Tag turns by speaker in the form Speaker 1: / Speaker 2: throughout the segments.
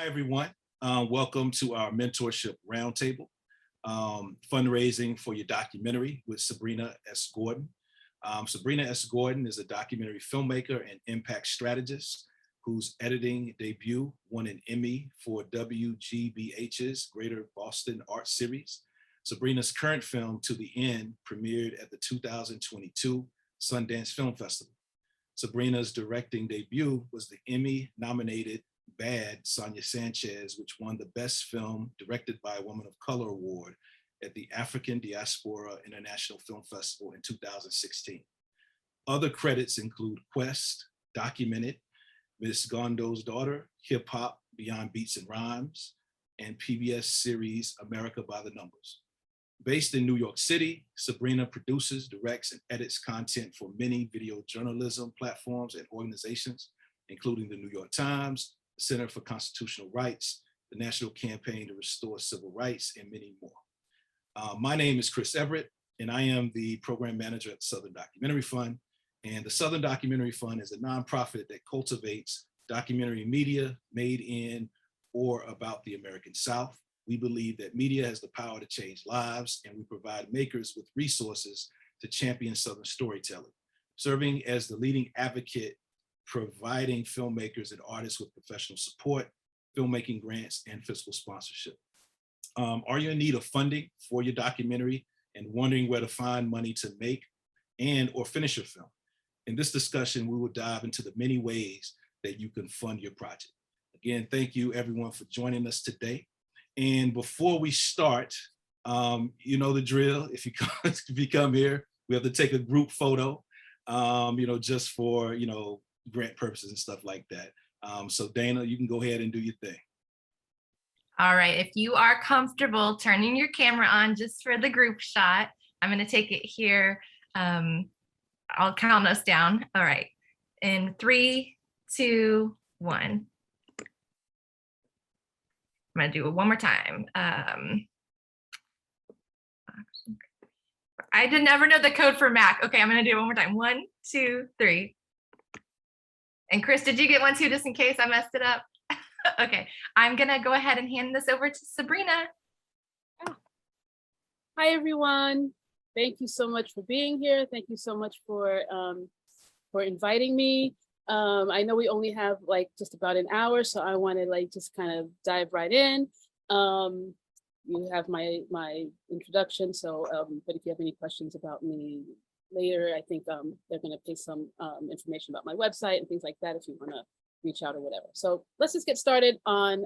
Speaker 1: everyone. Welcome to our mentorship roundtable, fundraising for your documentary with Sabrina S. Gordon. Sabrina S. Gordon is a documentary filmmaker and impact strategist whose editing debut won an Emmy for WGBH's Greater Boston Art Series. Sabrina's current film, To the End, premiered at the 2022 Sundance Film Festival. Sabrina's directing debut was the Emmy-nominated Bad Sonia Sanchez, which won the Best Film Directed by a Woman of Color Award at the African Diaspora International Film Festival in 2016. Other credits include Quest, Documented, Miss Gondo's Daughter, Hip Hop Beyond Beats and Rhymes, and PBS series America by the Numbers. Based in New York City, Sabrina produces, directs, and edits content for many video journalism platforms and organizations, including the New York Times, the Center for Constitutional Rights, the National Campaign to Restore Civil Rights, and many more. My name is Chris Everett, and I am the program manager at the Southern Documentary Fund. And the Southern Documentary Fund is a nonprofit that cultivates documentary media made in or about the American South. We believe that media has the power to change lives, and we provide makers with resources to champion Southern storytelling, serving as the leading advocate, providing filmmakers and artists with professional support, filmmaking grants, and fiscal sponsorship. Are you in need of funding for your documentary and wondering where to find money to make and or finish your film? In this discussion, we will dive into the many ways that you can fund your project. Again, thank you everyone for joining us today. And before we start, you know the drill. If you come here, we have to take a group photo, just for, grant purposes and stuff like that. So Dana, you can go ahead and do your thing.
Speaker 2: All right, if you are comfortable turning your camera on just for the group shot, I'm gonna take it here. I'll count us down. All right, in 3, 2, 1. I'm gonna do it one more time. I did never know the code for Mac. Okay, I'm gonna do it one more time. 1, 2, 3. And Chris, did you get one too, just in case I messed it up? Okay, I'm gonna go ahead and hand this over to Sabrina.
Speaker 3: Hi, everyone. Thank you so much for being here. Thank you so much for inviting me. I know we only have just about an hour, so I want to just kind of dive right in. You have my introduction, so but if you have any questions about me later, I think they're going to paste some information about my website and things like that if you want to reach out or whatever. So let's just get started on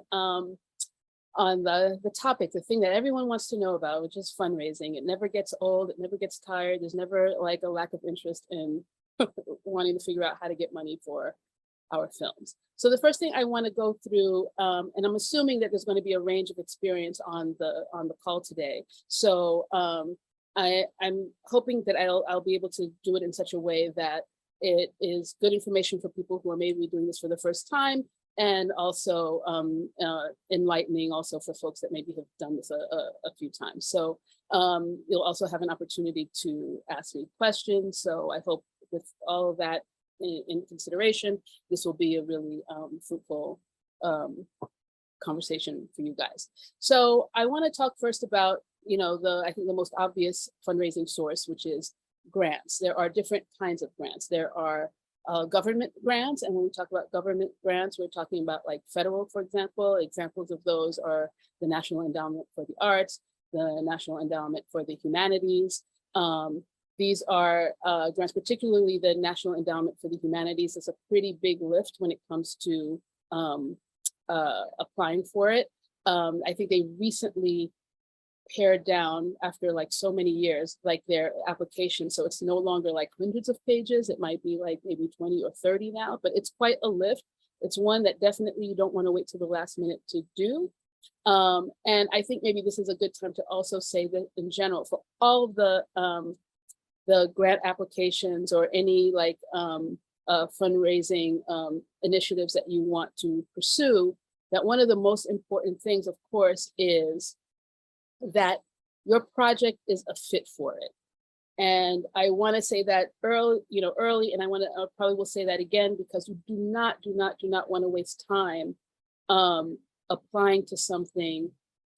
Speaker 3: the topic, the thing that everyone wants to know about, which is fundraising. It never gets old, it never gets tired. There's never a lack of interest in wanting to figure out how to get money for our films. So the first thing I want to go through, and I'm assuming that there's going to be a range of experience on the call today. So I'm hoping that I'll be able to do it in such a way that it is good information for people who are maybe doing this for the first time, and also enlightening also for folks that maybe have done this a few times. So you'll also have an opportunity to ask me questions. So I hope with all of that in consideration, this will be a really fruitful conversation for you guys. So I want to talk first about, I think the most obvious fundraising source, which is grants. There are different kinds of grants. There are government grants, and when we talk about government grants, we're talking about federal, for example. Examples of those are the National Endowment for the Arts, the National Endowment for the Humanities. These are grants, particularly the National Endowment for the Humanities. It's a pretty big lift when it comes to applying for it. I think they recently pared down after so many years, their application. So it's no longer hundreds of pages. It might be maybe 20 or 30 now, but it's quite a lift. It's one that definitely you don't want to wait till the last minute to do. And I think maybe this is a good time to also say that in general, for all of the grant applications or any fundraising initiatives that you want to pursue, that one of the most important things, of course, is that your project is a fit for it. And I want to say that early, and I probably will say that again, because you do not want to waste time applying to something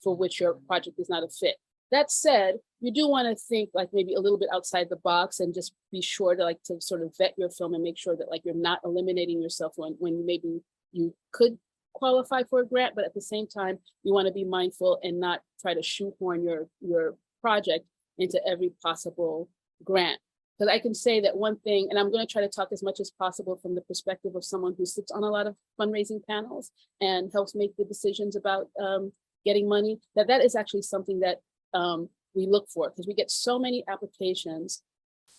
Speaker 3: for which your project is not a fit. That said, you do want to think like maybe a little bit outside the box and just be sure to like to sort of vet your film and make sure that like you're not eliminating yourself when maybe you could qualify for a grant, but at the same time, you want to be mindful and not try to shoehorn your project into every possible grant. Because I can say that one thing, and I'm going to try to talk as much as possible from the perspective of someone who sits on a lot of fundraising panels and helps make the decisions about getting money, that is actually something that we look for, because we get so many applications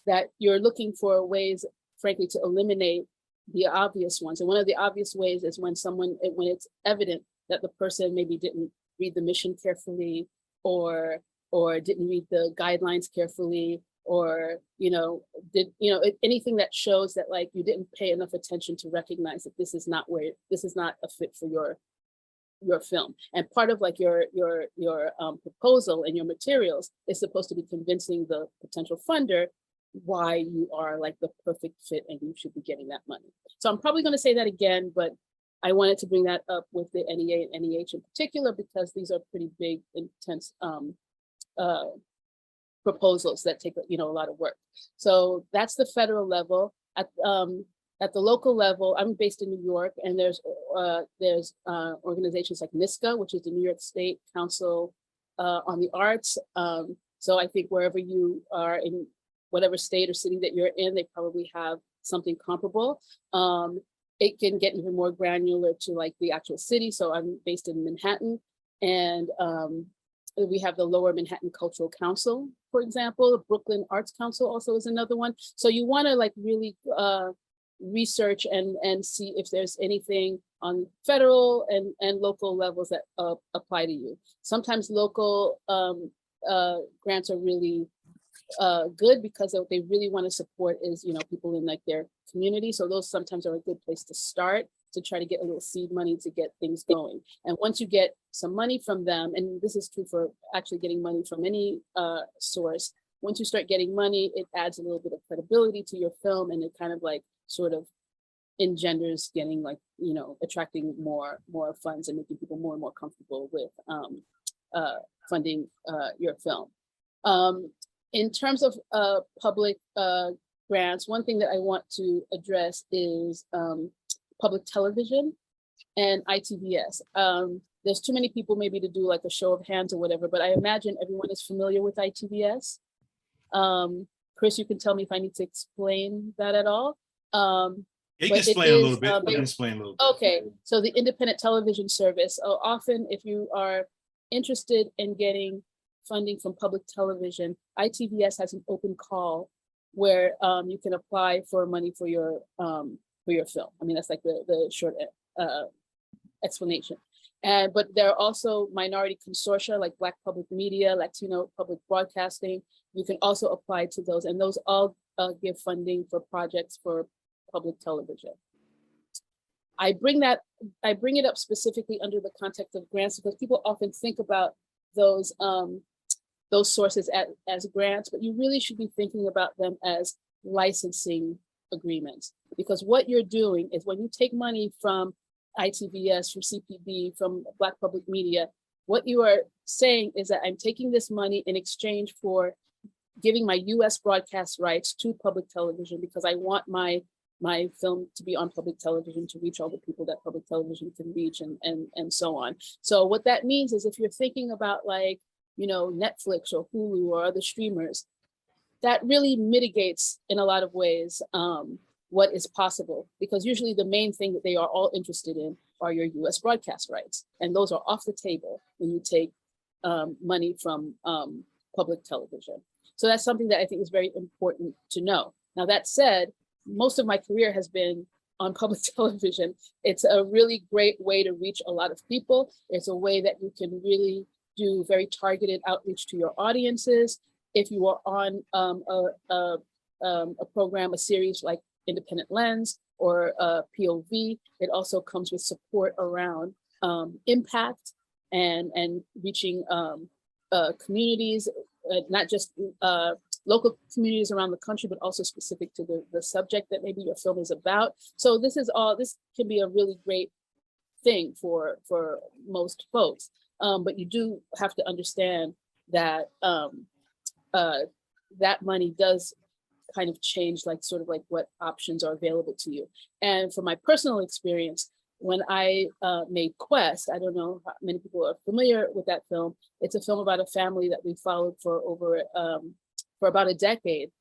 Speaker 3: that you're looking for ways, frankly, to eliminate the obvious ones. And one of the obvious ways is when it's evident that the person maybe didn't read the mission carefully, or didn't read the guidelines carefully, or anything that shows that like you didn't pay enough attention to recognize that this is not a fit for your film. And part of like your proposal and your materials is supposed to be convincing the potential funder why you are like the perfect fit and you should be getting that money. So I'm probably going to say that again, but I wanted to bring that up with the NEA and NEH in particular, because these are pretty big, intense proposals that take a lot of work. So that's the federal level. At the local level, I'm based in New York, and there's organizations like NISCA, which is the New York State Council on the Arts. So I think wherever you are in whatever state or city that you're in, they probably have something comparable. It can get even more granular to like the actual city. So I'm based in Manhattan, and we have the Lower Manhattan Cultural Council, for example. The Brooklyn Arts Council also is another one. So you want to like really research and see if there's anything on federal and local levels that apply to you. Sometimes local grants are really good, because what they really want to support is people in like their community. So those sometimes are a good place to start, to try to get a little seed money to get things going. And once you get some money from them, and this is true for actually getting money from any source, once you start getting money, it adds a little bit of credibility to your film, and it kind of like sort of engenders getting like attracting more funds and making people more and more comfortable with funding your film. In terms of public grants, one thing that I want to address is public television and ITVS. There's too many people maybe to do like a show of hands or whatever, but I imagine everyone is familiar with ITVS. Chris, you can tell me if I need to explain that at all.
Speaker 1: You can explain a little bit. You can explain a little bit.
Speaker 3: Okay, so the independent television service. Often, if you are interested in getting funding from public television, ITVS has an open call where you can apply for money for your film. I mean, that's like the short explanation. But there are also minority consortia like Black Public Media, Latino Public Broadcasting. You can also apply to those, and those all give funding for projects for public television. I bring it up specifically under the context of grants, because people often think about those sources as grants, but you really should be thinking about them as licensing agreements. Because what you're doing is when you take money from ITVS, from CPB, from Black Public Media, what you are saying is that I'm taking this money in exchange for giving my US broadcast rights to public television, because I want my film to be on public television to reach all the people that public television can reach, and so on. So what that means is if you're thinking about like, Netflix or Hulu or other streamers, that really mitigates in a lot of ways what is possible, because usually the main thing that they are all interested in are your US broadcast rights. And those are off the table when you take money from public television. So that's something that I think is very important to know. Now, that said, most of my career has been on public television. It's a really great way to reach a lot of people. It's a way that you can really do very targeted outreach to your audiences. If you are on a program, a series like Independent Lens or POV, it also comes with support around impact and reaching communities, not just local communities around the country, but also specific to the subject that maybe your film is about. So this can be a really great thing for most folks. But you do have to understand that that money does kind of change like sort of like what options are available to you. And from my personal experience, when I made Quest, I don't know how many people are familiar with that film. It's a film about a family that we followed for about a decade.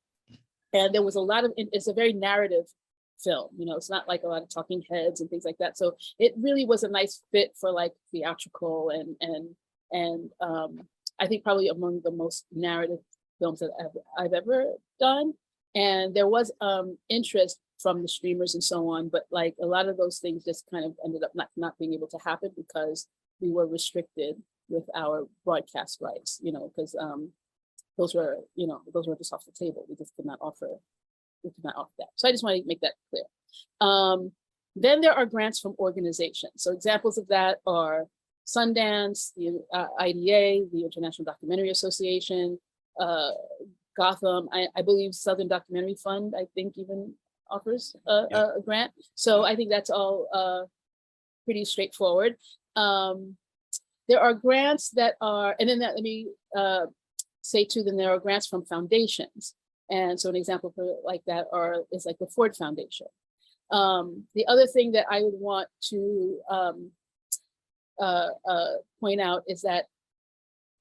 Speaker 3: And there was a lot of, it's a very narrative film, you know, it's not like a lot of talking heads and things like that. So it really was a nice fit for like theatrical and I think probably among the most narrative films that I've ever done. And there was interest from the streamers and so on, but like a lot of those things just kind of ended up not being able to happen because we were restricted with our broadcast rights, you know, because those were just off the table. We just could not offer that. So I just want to make that clear. Then there are grants from organizations. So examples of that are Sundance, the IDA, the International Documentary Association, Gotham, I believe Southern Documentary Fund, I think even offers a grant. So I think that's all pretty straightforward. There are grants that are, and then let me say too, then there are grants from foundations. And so an example for like that is like the Ford Foundation. The other thing that I would want to point out is that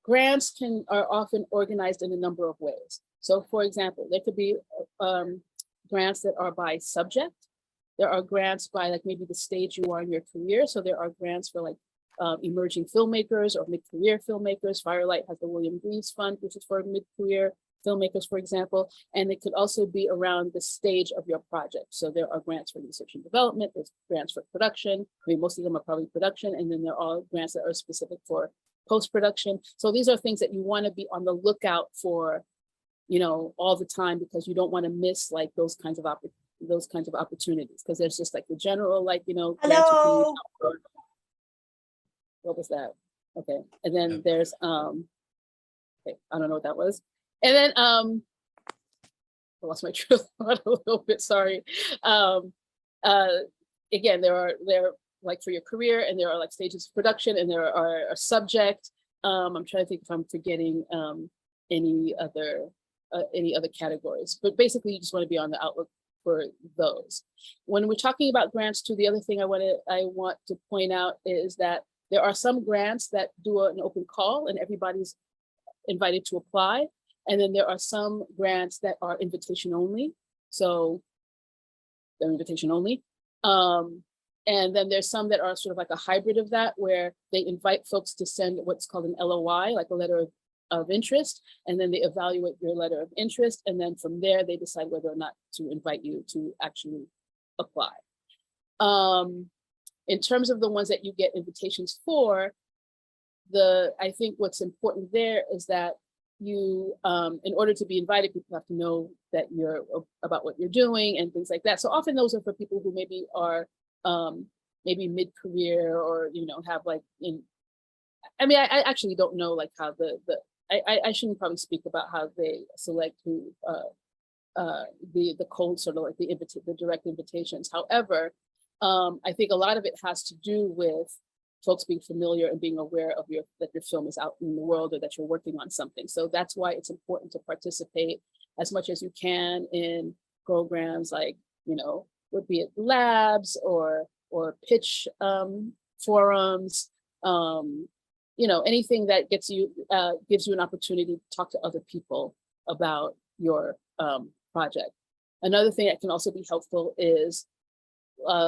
Speaker 3: grants are often organized in a number of ways. So for example, there could be grants that are by subject. There are grants by like maybe the stage you are in your career. So there are grants for like emerging filmmakers or mid-career filmmakers. Firelight has the William Greaves Fund, which is for mid-career filmmakers, for example. And it could also be around the stage of your project. So there are grants for research and development, there's grants for production. I mean, most of them are probably production, and then there are grants that are specific for post-production. So these are things that you want to be on the lookout for, you know, all the time, because you don't want to miss like those kinds of opportunities, because there's just like the general, like, you know, grants you can use for, what was that? Okay, and then there's okay, I don't know what that was. And then I lost my train of thought a little bit, sorry. Again, there are like for your career, and there are like stages of production, and there are a subject. I'm trying to think if I'm forgetting any other categories, but basically you just want to be on the outlook for those. When we're talking about grants too, the other thing I want to point out is that there are some grants that do an open call and everybody's invited to apply. And then there are some grants that are invitation only. So they're invitation only. And then there's some that are sort of like a hybrid of that, where they invite folks to send what's called an LOI, like a letter of interest. And then they evaluate your letter of interest. And then from there, they decide whether or not to invite you to actually apply. In terms of the ones that you get invitations for, I think what's important there is that you, in order to be invited, people have to know that you're about what you're doing and things like that. So often those are for people who maybe are maybe mid-career, or, you know, have like I actually don't know like how I shouldn't probably speak about how they select who the cold sort of like the direct invitations. However, I think a lot of it has to do with folks being familiar and being aware of that your film is out in the world, or that you're working on something. So that's why it's important to participate as much as you can in programs like, you know, would be it labs or pitch forums, you know, anything that gives you an opportunity to talk to other people about your project. Another thing that can also be helpful is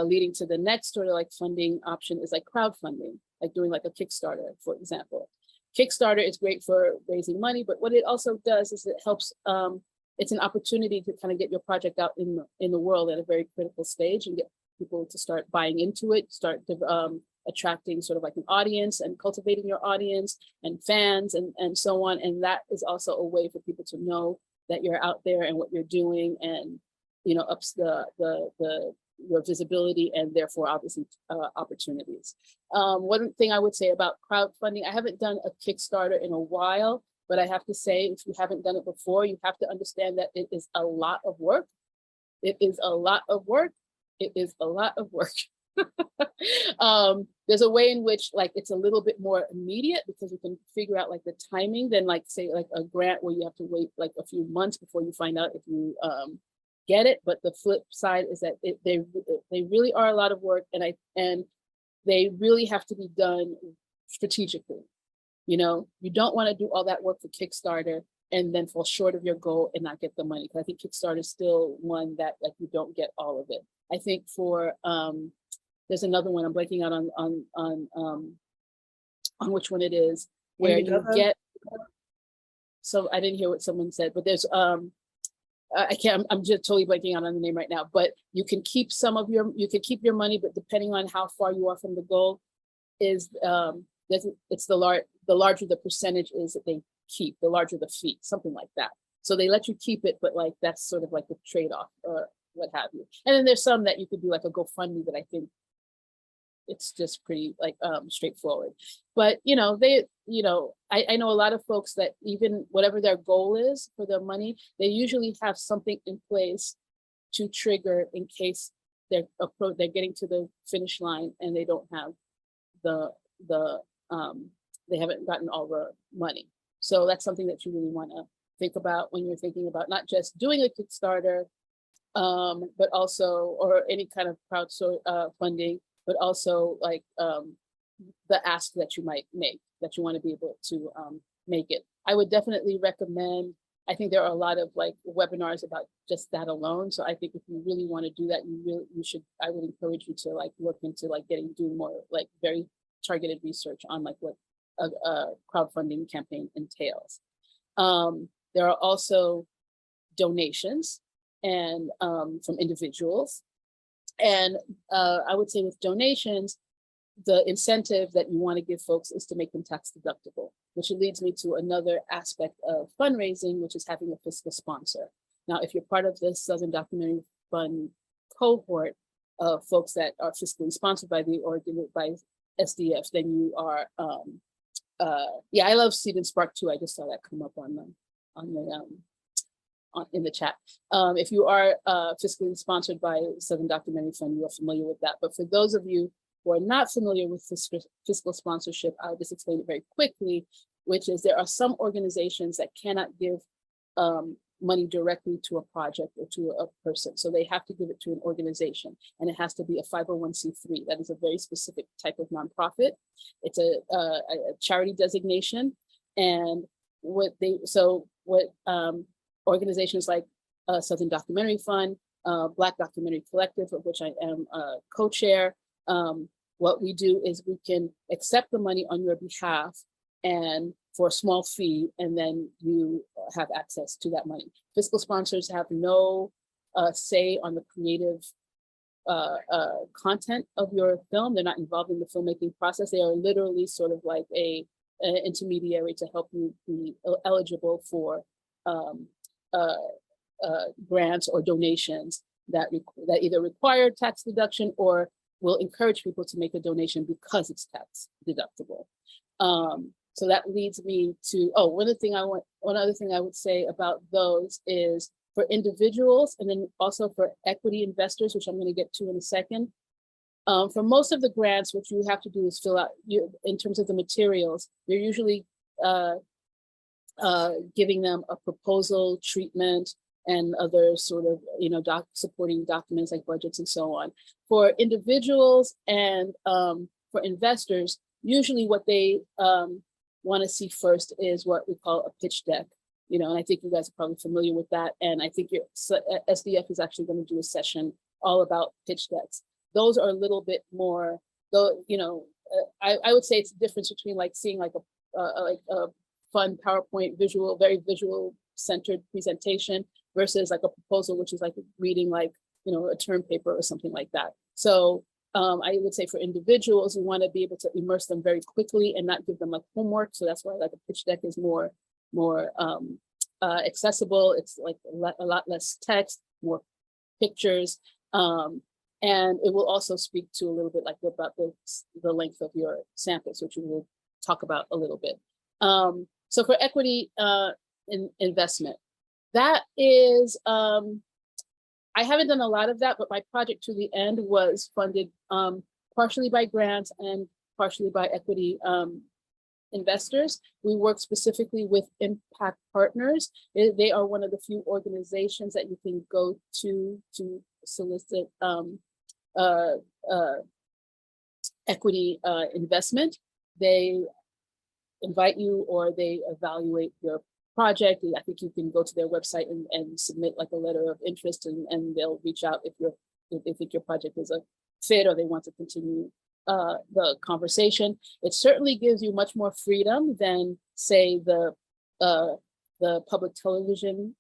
Speaker 3: leading to the next sort of like funding option is like crowdfunding, like doing like a Kickstarter, for example. Kickstarter is great for raising money, but what it also does is it helps, it's an opportunity to kind of get your project out in the world at a very critical stage and get people to start buying into it, start attracting sort of like an audience and cultivating your audience and fans and so on. And that is also a way for people to know that you're out there and what you're doing, and, you know, ups your visibility and therefore obviously opportunities. One thing I would say about crowdfunding, I haven't done a Kickstarter in a while, but I have to say, if you haven't done it before, you have to understand that it is a lot of work. It is a lot of work. It is a lot of work. There's a way in which like it's a little bit more immediate because you can figure out like the timing than like say like a grant where you have to wait like a few months before you find out if you get it. But the flip side is that they really are a lot of work, and they really have to be done strategically. You know, you don't want to do all that work for Kickstarter and then fall short of your goal and not get the money. Because I think Kickstarter is still one that like you don't get all of it. I think for there's another one I'm blanking out on which one it is where you get. So I didn't hear what someone said, but there's I can't. I'm just totally blanking out on the name right now. But you can keep some of your money, but depending on how far you are from the goal, is it's the larger the percentage is that they keep, the larger the fee, something like that. So they let you keep it, but like that's sort of like the trade-off or what have you. And then there's some that you could do like a GoFundMe, but I think it's just pretty like straightforward. But you know, I know a lot of folks that even whatever their goal is for their money, they usually have something in place to trigger in case they're getting to the finish line and they don't have they haven't gotten all the money. So that's something that you really want to think about when you're thinking about not just doing a Kickstarter, but also, or any kind of funding, but also like the ask that you might make, that you want to be able to make it. I would definitely recommend, I think there are a lot of like webinars about just that alone. So I think if you really want to do that, I would encourage you to like look into like doing more like very targeted research on like what a crowdfunding campaign entails. There are also donations and from individuals. And I would say with donations, the incentive that you want to give folks is to make them tax deductible, which leads me to another aspect of fundraising, which is having a fiscal sponsor. Now, if you're part of the Southern Documentary Fund cohort of folks that are fiscally sponsored by by SDF, then you are, yeah, I love Seed and Spark too. I just saw that come up in the chat. If you are fiscally sponsored by Southern Documentary Fund, you are familiar with that. But for those of you who are not familiar with fiscal sponsorship, I'll just explain it very quickly, which is there are some organizations that cannot give money directly to a project or to a person. So they have to give it to an organization, and it has to be a 501c3. That is a very specific type of nonprofit. It's a charity designation. And organizations like Southern Documentary Fund, Black Documentary Collective, of which I am a co-chair, what we do is we can accept the money on your behalf and for a small fee, and then you have access to that money. Fiscal sponsors have no say on the creative content of your film. They're not involved in the filmmaking process. They are literally sort of like an intermediary to help you be eligible for grants or donations that either require tax deduction or will encourage people to make a donation because it's tax deductible. So that leads me to, one other thing I would say about those is for individuals, and then also for equity investors, which I'm going to get to in a second. For most of the grants, what you have to do is fill out, in terms of the materials, you're usually giving them a proposal, treatment, and other sort of, supporting documents like budgets and so on. For individuals and for investors, usually what they want to see first is what we call a pitch deck. And I think you guys are probably familiar with that. And I think SDF is actually going to do a session all about pitch decks. Those are a little bit more, though, I would say it's a difference between like seeing like a fun PowerPoint very visual centered presentation versus like a proposal, which is like reading like, a term paper or something like that. So I would say for individuals, you want to be able to immerse them very quickly and not give them like homework. So that's why like a pitch deck is more accessible. It's like a lot less text, more pictures. And it will also speak to a little bit like about the length of your samples, which we will talk about a little bit. So for equity investment, that is, I haven't done a lot of that, but my project To the End was funded partially by grants and partially by equity investors. We work specifically with impact partners. They are one of the few organizations that you can go to solicit equity investment. They invite you or they evaluate your project. I think you can go to their website and submit like a letter of interest, and they'll reach out if they think your project is a fit or they want to continue the conversation. It certainly gives you much more freedom than, say, the public television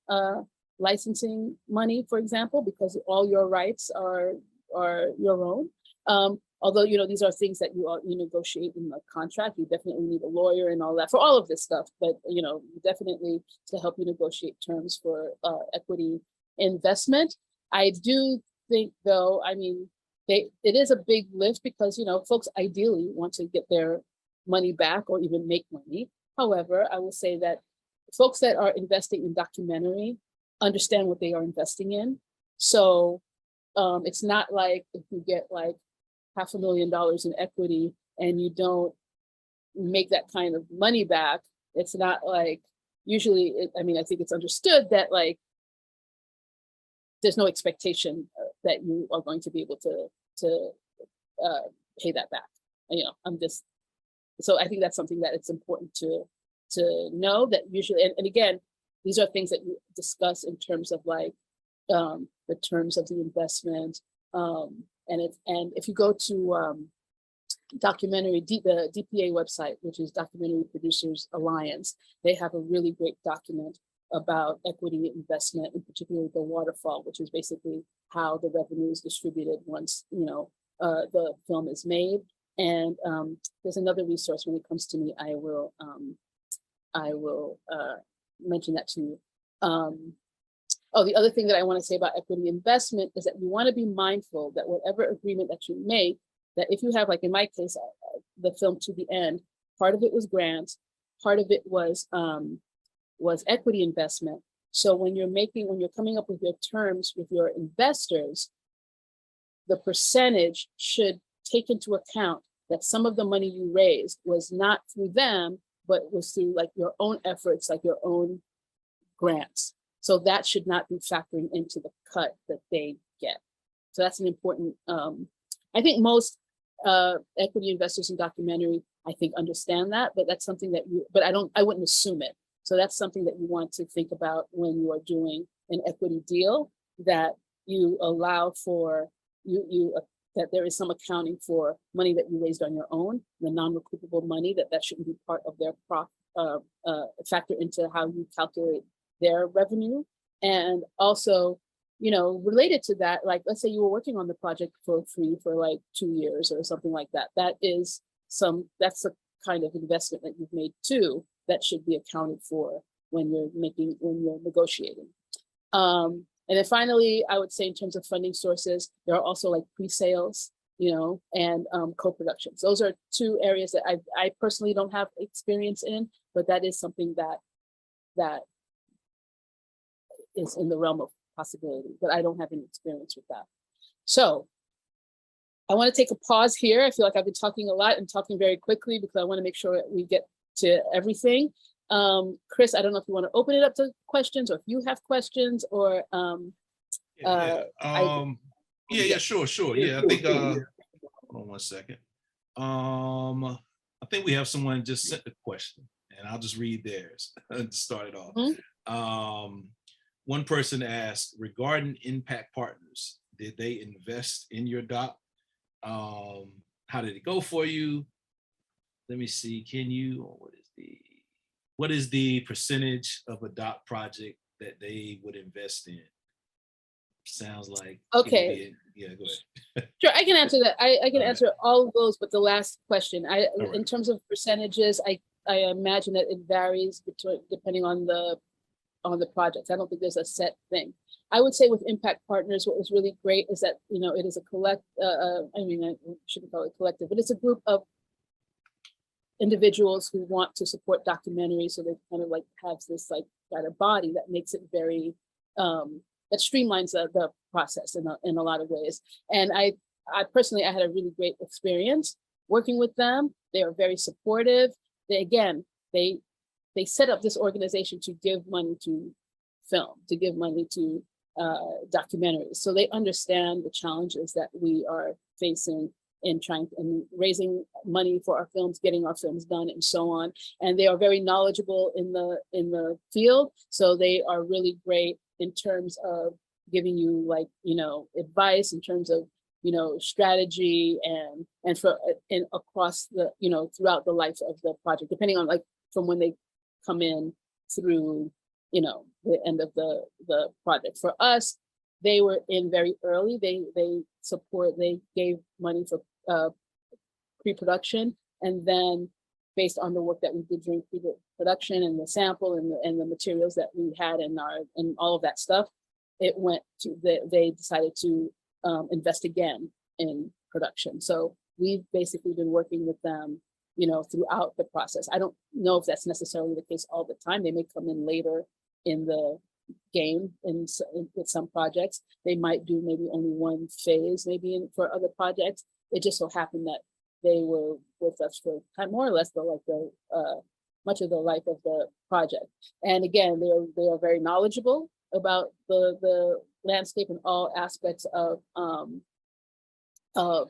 Speaker 3: licensing money, for example, because all your rights are your own. Although, you know, these are things that you negotiate in the contract. You definitely need a lawyer and all that for all of this stuff, but, you know, definitely to help you negotiate terms for equity investment. I do think, though, I mean, it is a big lift because, you know, folks ideally want to get their money back or even make money. However, I will say that folks that are investing in documentary understand what they are investing in. So it's not like if you get like $500,000 in equity and you don't make that kind of money back, it's not like, usually, I mean, I think it's understood that like, there's no expectation that you are going to be able to pay that back. You know, so I think that's something that it's important to know that usually, and again, these are things that you discuss in terms of like the terms of the investment. And if you go to the DPA website, which is Documentary Producers Alliance, they have a really great document about equity investment, in particular the waterfall, which is basically how the revenue is distributed once, you know, the film is made. And there's another resource when it comes to me, I will mention that to you. Oh, the other thing that I want to say about equity investment is that you want to be mindful that whatever agreement that you make, that if you have, like in my case, the film To the End, part of it was grants, part of it was equity investment. So when you're coming up with your terms with your investors, the percentage should take into account that some of the money you raised was not through them, but was through like your own efforts, like your own grants. So that should not be factoring into the cut that they get. So that's an important, I think most equity investors in documentary, I think, understand that, but that's something that I wouldn't assume it. So that's something that you want to think about when you are doing an equity deal, that you allow for, that there is some accounting for money that you raised on your own, the non-recoupable money, that shouldn't be part of their factor into how you calculate their revenue. And also, you know, related to that, like, let's say you were working on the project for free for like 2 years or something like that. That's the kind of investment that you've made too, that should be accounted for when you're negotiating. And then finally, I would say in terms of funding sources, there are also like pre-sales, you know, and co-productions. Those are two areas that I personally don't have experience in, but that is something that is in the realm of possibility, but I don't have any experience with that. So I want to take a pause here. I feel like I've been talking a lot and talking very quickly because I want to make sure that we get to everything. Chris, I don't know if you want to open it up to questions or if you have questions or
Speaker 1: sure. Yeah, I think hold on one second. I think we have someone just sent a question and I'll just read theirs to start it off.
Speaker 3: Mm-hmm.
Speaker 1: One person asked, regarding impact partners, did they invest in your doc? How did it go for you? Let me see, what is the percentage of a doc project that they would invest in? Sounds like,
Speaker 3: okay.
Speaker 1: Yeah, go ahead.
Speaker 3: Sure, I can answer that. I can answer all of those, but the last question,
Speaker 1: right.
Speaker 3: In terms of percentages, I imagine that it varies depending on the projects. I don't think there's a set thing. I would say with impact partners, what was really great is that, you know, it is a I shouldn't call it collective, but it's a group of individuals who want to support documentaries. So they kind of like have this like kind of body that makes it very, that streamlines the process in a lot of ways. And I personally had a really great experience working with them. They are very supportive. They set up this organization to give money to film, to give money to documentaries. So they understand the challenges that we are facing in raising money for our films, getting our films done, and so on. And they are very knowledgeable in the field. So they are really great in terms of giving you, like, advice in terms of, strategy and across the, throughout the life of the project, depending on, like, from when they come in through, the end of the project. For us, they were in very early. They gave money for pre-production, and then based on the work that we did during pre-production and the sample and the materials that we had and all of that stuff, it went to they decided to invest again in production. So we've basically been working with them, throughout the process. I don't know if that's necessarily the case all the time. They may come in later in the game with some projects. They might do maybe only one phase, for other projects. It just so happened that they were with us for more or less much of the life of the project. And again, they are very knowledgeable about the landscape and all aspects of the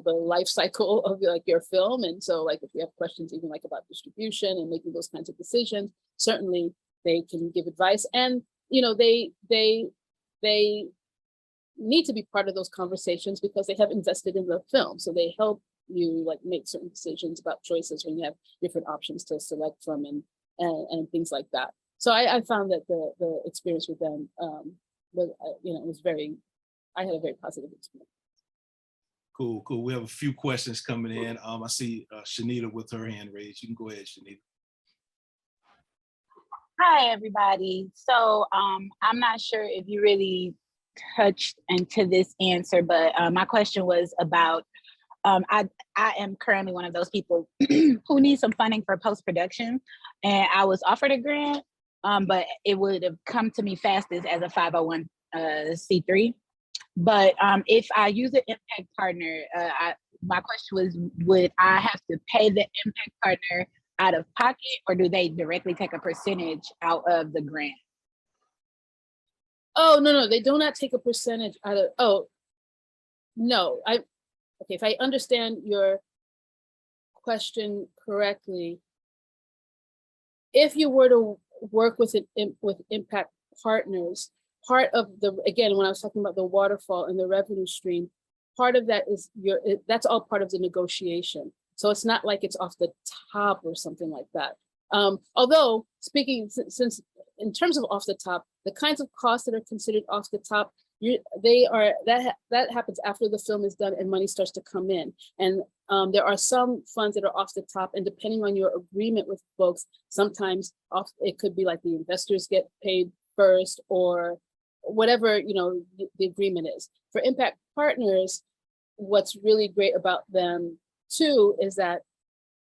Speaker 3: life cycle of, like, your film. And so, like, if you have questions even like about distribution and making those kinds of decisions, certainly they can give advice. And they need to be part of those conversations because they have invested in the film. So they help you, like, make certain decisions about choices when you have different options to select from and things like that. So I found that the experience with them was I had a very positive experience.
Speaker 1: Cool. We have a few questions coming in. I see Shanita with her hand raised. You can go ahead, Shanita.
Speaker 4: Hi, everybody. So I'm not sure if you really touched into this answer, but my question was about, I am currently one of those people who need some funding for post-production, and I was offered a grant, but it would have come to me fastest as a 501c3. But if I use an impact partner, my question was, would I have to pay the impact partner out of pocket, or do they directly take a percentage out of the grant?
Speaker 3: Oh, no, they do not take a percentage out of, oh, no. Okay, if I understand your question correctly, if you were to work with impact partners, part of again, when I was talking about the waterfall and the revenue stream, part of that is that's all part of the negotiation. So it's not like it's off the top or something like that. Although, speaking, since in terms of off the top, the kinds of costs that are considered off the top, that happens after the film is done and money starts to come in. And there are some funds that are off the top, and depending on your agreement with folks, sometimes it could be like the investors get paid first, or whatever the agreement is. For impact partners, what's really great about them too is that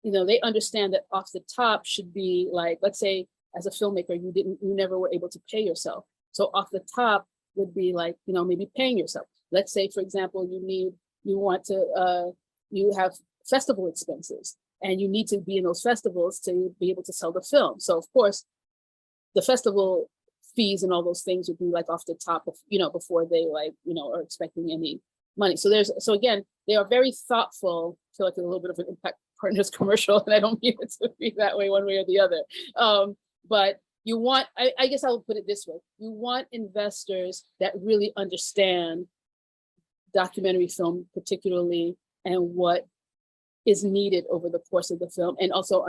Speaker 3: they understand that off the top should be, like, let's say as a filmmaker you never were able to pay yourself, so off the top would be like maybe paying yourself. Let's say, for example, you have festival expenses and you need to be in those festivals to be able to sell the film. So of course the festival fees and all those things would be like off the top of before they are expecting any money. So again, they are very thoughtful. I feel like a little bit of an impact partners commercial, and I don't mean it to be that way one way or the other. But you want, I guess I will put it this way, you want investors that really understand documentary film particularly, and what is needed over the course of the film, and also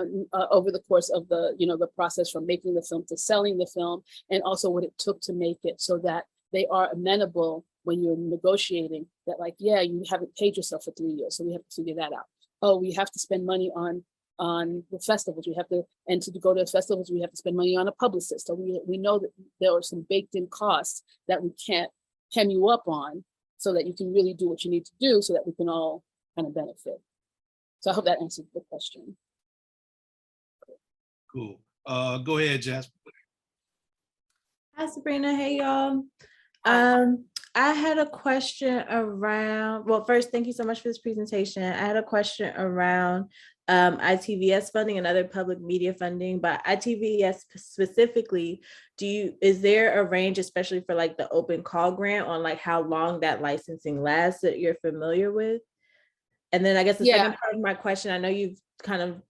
Speaker 3: over the course of the process from making the film to selling the film, and also what it took to make it, so that they are amenable when you're negotiating that, like, yeah, you haven't paid yourself for 3 years, so we have to figure that out. Oh, we have to spend money on the festivals. And to go to the festivals, we have to spend money on a publicist. So we know that there are some baked in costs that we can't hem you up on, so that you can really do what you need to do, so that we can all kind of benefit. So I hope that answered the question.
Speaker 1: Cool. Go ahead, Jasper.
Speaker 5: Hi, Sabrina. Hey, y'all. I had a question around, well, first, thank you so much for this presentation. I had a question around ITVS funding and other public media funding, but ITVS specifically, is there a range, especially for like the open call grant, on like how long that licensing lasts that you're familiar with? And then I guess the second part of my question, I know you've kind of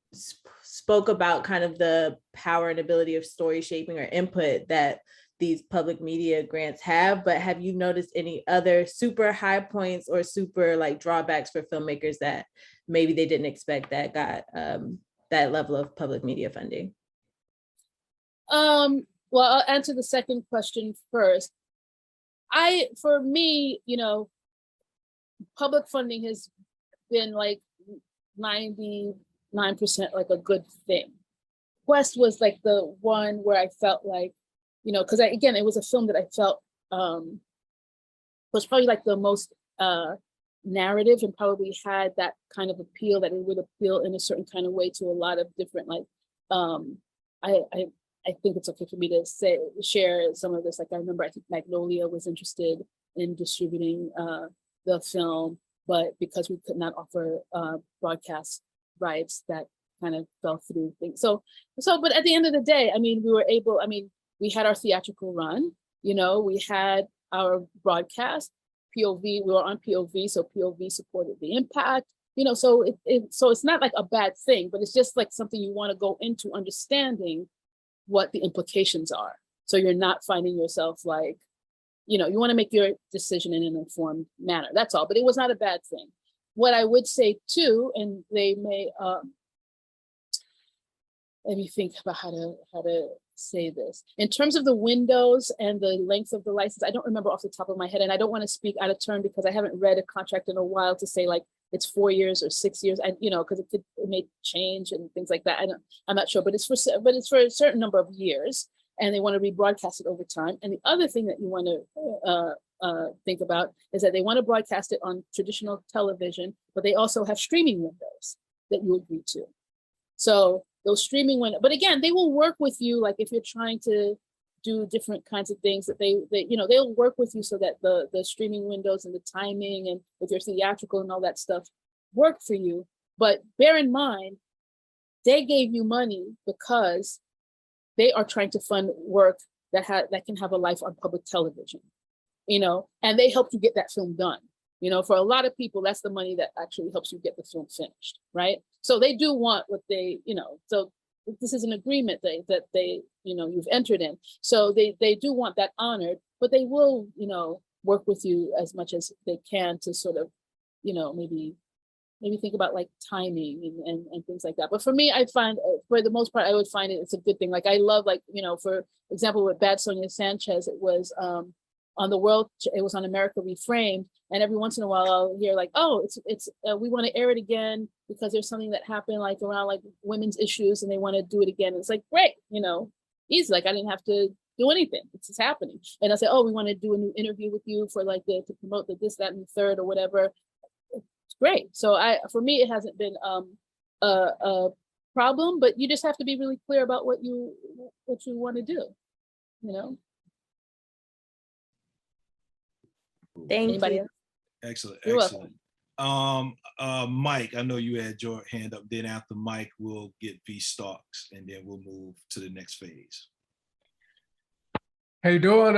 Speaker 5: spoke about kind of the power and ability of story shaping or input that these public media grants have, but have you noticed any other super high points or super like drawbacks for filmmakers that maybe they didn't expect that got that level of public media funding?
Speaker 3: Well, I'll answer the second question first. For me, you know, public funding has been like 99% like a good thing. Quest was like the one where I felt like, you know, because again, it was a film that I felt was probably like the most narrative and probably had that kind of appeal, that it would appeal in a certain kind of way to a lot of different, like, I think it's okay for me to share some of this. Like I remember, I think Magnolia was interested in distributing the film, but because we could not offer broadcast rights, that kind of fell through things. But at the end of the day, I mean, we had our theatrical run, you know, we had our broadcast, POV, we were on POV, so POV supported the impact, you know, so it's not like a bad thing, but it's just like something you want to go into understanding what the implications are. So you're not finding yourself like, you know, you want to make your decision in an informed manner, that's all, but it was not a bad thing. What I would say too, and they may, let me think about how to say this. In terms of the windows and the length of the license, I don't remember off the top of my head, and I don't want to speak out of turn because I haven't read a contract in a while to say like it's 4 years or 6 years, and you know, because it may change and things like that. I'm not sure, but it's for a certain number of years, and they want to rebroadcast it over time. And the other thing that you want to think about is that they want to broadcast it on traditional television, but they also have streaming windows that you agree to. So those streaming windows, but again, they will work with you. Like if you're trying to do different kinds of things, that they you know, they'll work with you so that the streaming windows and the timing and with your theatrical and all that stuff work for you. But bear in mind, they gave you money because they are trying to fund work that can have a life on public television, you know, and they helped you get that film done. You know, for a lot of people, that's the money that actually helps you get the film finished, right? So they do want what they, you know, so this is an agreement that they, you know, you've entered in. So they do want that honored, but they will, you know, work with you as much as they can to sort of, you know, maybe think about like timing and things like that. But for me, I find, for the most part, I would find it's a good thing. Like I love, like, you know, for example, with Bad Sonia Sanchez, it was on the world, it was on America Reframed, and every once in a while I'll hear like, oh, it's we want to air it again because there's something that happened like around like women's issues and they want to do it again. It's like, great, you know, easy. Like I didn't have to do anything. It's just happening. And I say, oh, we want to do a new interview with you for like to promote the this, that, and the third or whatever. It's great. So for me, it hasn't been a problem, but you just have to be really clear about what you want to do, you know.
Speaker 5: Thank
Speaker 3: Anybody
Speaker 5: you.
Speaker 3: else?
Speaker 1: Excellent,
Speaker 3: You're
Speaker 1: excellent. Mike, I know you had your hand up. Then after Mike, we'll get V Starks, and then we'll move to the next phase.
Speaker 6: How you doing?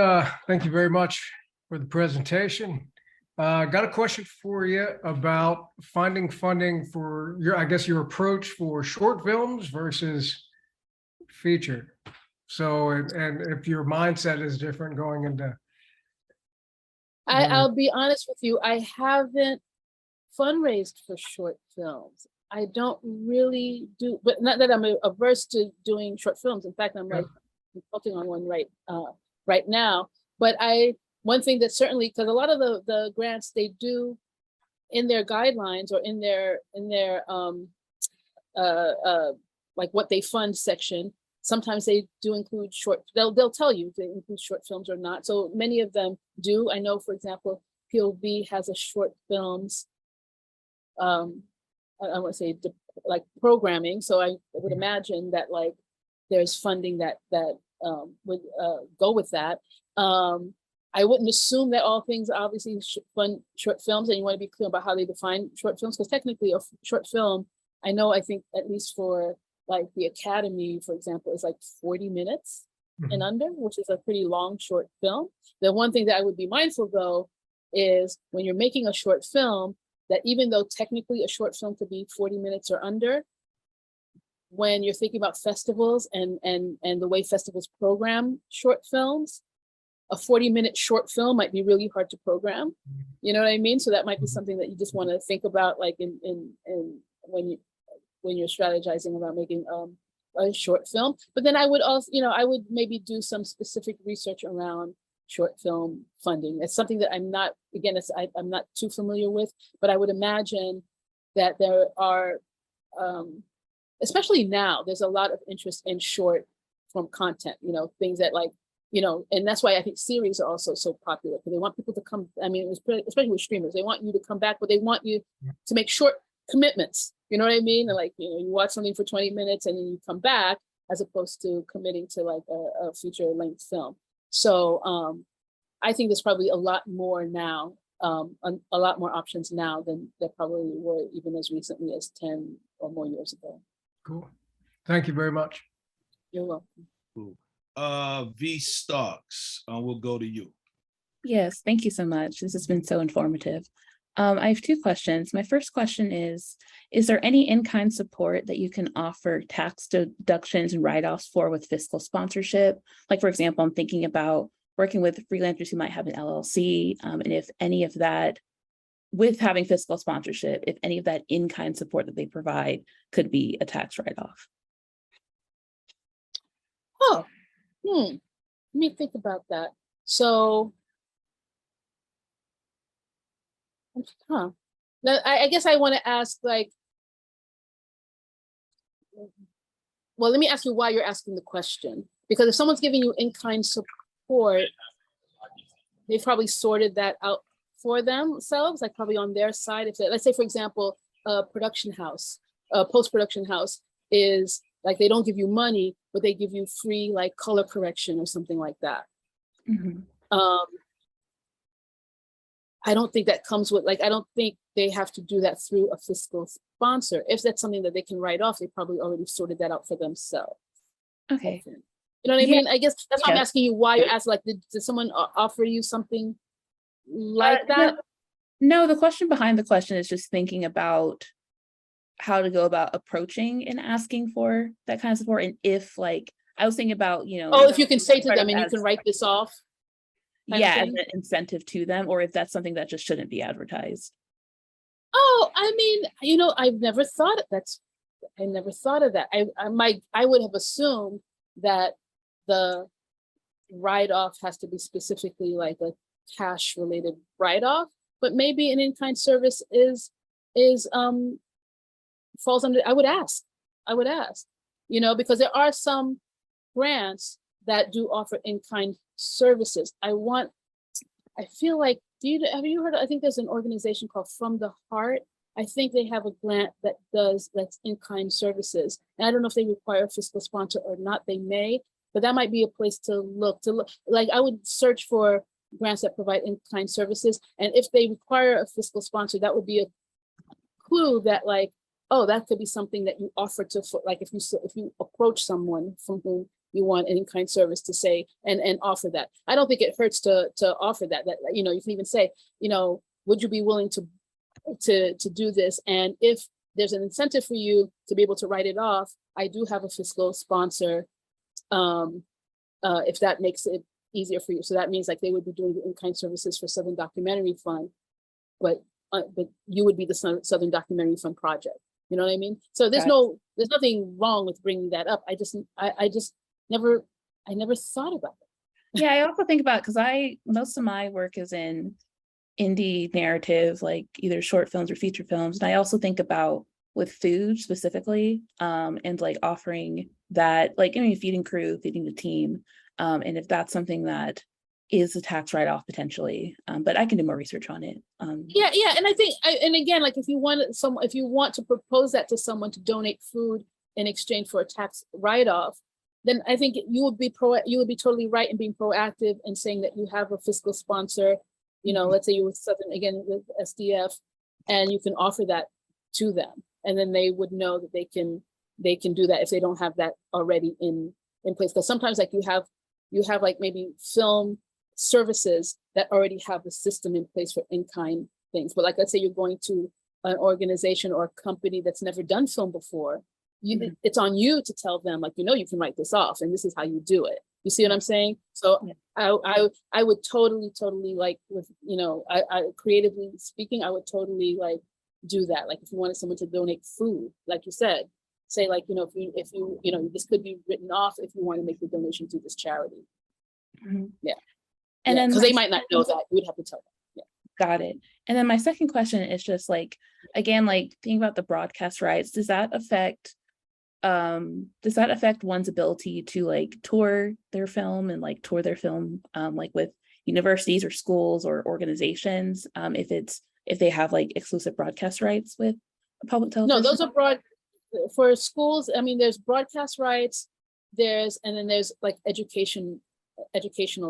Speaker 6: Thank you very much for the presentation. Got a question for you about finding funding for your approach for short films versus feature. So, and if your mindset is different going into.
Speaker 3: I'll be honest with you, I haven't fundraised for short films. I don't really do, but not that I'm averse to doing short films. In fact, I'm like consulting on one right now. But one thing that certainly, because a lot of the grants they do in their guidelines or in their like what they fund section, sometimes they do include short, they'll tell you if they include short films or not. So many of them do. I know, for example, POV has a short films, I want to say like programming. So I would imagine that like there's funding that would go with that. I wouldn't assume that all things are obviously fun short films, and you want to be clear about how they define short films, because technically a short film, I think at least for like the Academy, for example, is like 40 minutes and under, which is a pretty long short film. The one thing that I would be mindful though is when you're making a short film, that even though technically a short film could be 40 minutes or under, when you're thinking about festivals and the way festivals program short films, a 40-minute short film might be really hard to program. You know what I mean? So that might be something that you just want to think about, like in when you're strategizing about making a short film. But then I would also, I would maybe do some specific research around short film funding. It's something that I'm not, again, I'm not too familiar with, but I would imagine that there are, especially now, there's a lot of interest in short form content, things that like, and that's why I think series are also so popular, because they want people to come. I mean, especially with streamers, they want you to come back, but they want you to make short commitments. You know what I mean? Like, you watch something for 20 minutes and then you come back, as opposed to committing to like a feature length film. So I think there's probably a lot more now, a lot more options now than there probably were even as recently as 10 or more years ago.
Speaker 6: Cool. Thank you very much.
Speaker 3: You're welcome.
Speaker 1: Cool. V Starks, we'll go to you.
Speaker 7: Yes, thank you so much. This has been so informative. I have two questions. My first question is there any in-kind support that you can offer tax deductions and write-offs for with fiscal sponsorship? Like, for example, I'm thinking about working with freelancers who might have an LLC, and if any of that, with having fiscal sponsorship, if any of that in-kind support that they provide could be a tax write-off.
Speaker 3: Oh, let me think about that. So, now, I guess I want to ask, like, well, let me ask you why you're asking the question. Because if someone's giving you in-kind support, they've probably sorted that out for themselves, like probably on their side. If they, let's say, for example, a production house, a post-production house is like, they don't give you money, but they give you free like color correction or something like that.
Speaker 7: Mm-hmm.
Speaker 3: I don't think that comes with, like, I don't think they have to do that through a fiscal sponsor. If that's something that they can write off, they probably already sorted that out for themselves.
Speaker 7: Okay.
Speaker 3: You know what I mean? I guess that's why I'm asking you why you're asking, like, did someone offer you something like that?
Speaker 7: No, the question behind the question is just thinking about how to go about approaching and asking for that kind of support. And if, like, I was thinking about,
Speaker 3: Oh, if you can say to them, and you can write this off.
Speaker 7: Yeah, as an incentive to them, or if that's something that just shouldn't be advertised.
Speaker 3: Oh, I mean, I've never thought of that. I never thought of that. I would have assumed that the write-off has to be specifically like a cash related write-off, but maybe an in-kind service falls under. I would ask, because there are some grants that do offer in-kind services. I feel like, have you heard, I think there's an organization called From the Heart. I think they have a grant that's in-kind services. And I don't know if they require a fiscal sponsor or not, they may, but that might be a place to look. Like, I would search for grants that provide in-kind services. And if they require a fiscal sponsor, that would be a clue that, like, oh, that could be something that you offer to, like, if you approach someone from whom you want an in-kind service, to say and offer that. I don't think it hurts to offer that. That, you can even say, would you be willing to do this? And if there's an incentive for you to be able to write it off, I do have a fiscal sponsor. If that makes it easier for you. So that means, like, they would be doing the in-kind services for Southern Documentary Fund, but you would be the Southern Documentary Fund project. You know what I mean? So there's nothing wrong with bringing that up. I never thought about it.
Speaker 7: Yeah, I also think about, because most of my work is in indie narrative, like either short films or feature films. And I also think about with food specifically, and like offering that, like, feeding crew, feeding the team. And if that's something that is a tax write-off potentially, but I can do more research on it.
Speaker 3: Yeah. And I think, and again, like, if you want to propose that to someone to donate food in exchange for a tax write-off, then I think you would be totally right in being proactive and saying that you have a fiscal sponsor, you know, let's say you were Southern, again, with SDF, and you can offer that to them. And then they would know that they can do that if they don't have that already in place. Because sometimes like you have like maybe film services that already have the system in place for in-kind things. But like, let's say you're going to an organization or a company that's never done film before, it's on you to tell them, like, you know, you can write this off and this is how you do it. You see what I'm saying? So I would totally like, with, you know, I creatively speaking, I would totally like do that. Like if you wanted someone to donate food, like you said, say like, you know, if you you know, this could be written off if you want to make the donation to this charity. Yeah. And then because they might not know that, you would have to tell them. Yeah.
Speaker 7: Got it. And then my second question is just like, again, like thinking about the broadcast rights, does that affect one's ability to like tour their film like with universities or schools or organizations, if they have like exclusive broadcast rights with public television?
Speaker 3: No, those are for schools. I mean, there's broadcast rights, and then there's like educational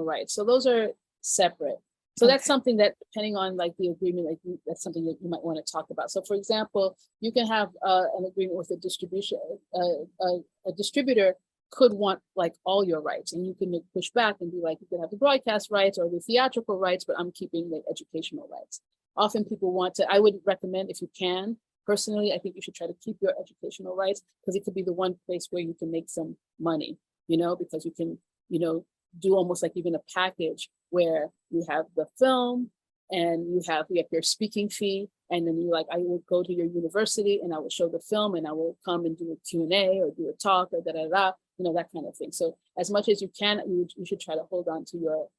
Speaker 3: rights. So those are separate. So that's something that, depending on like the agreement, like that's something that you might want to talk about. So for example, you can have an agreement with a distribution, a distributor could want like all your rights, and you can push back and be like, you can have the broadcast rights or the theatrical rights, but I'm keeping the educational rights. Often people want to, I would recommend, if you can, personally, I think you should try to keep your educational rights, because it could be the one place where you can make some money, you know, because you can, you know, do almost like even a package where you have the film and you have your speaking fee, and then you like, I will go to your university and I will show the film and I will come and do a Q&A or do a talk or you know, that kind of thing. So as much as you can, you should try to hold on to your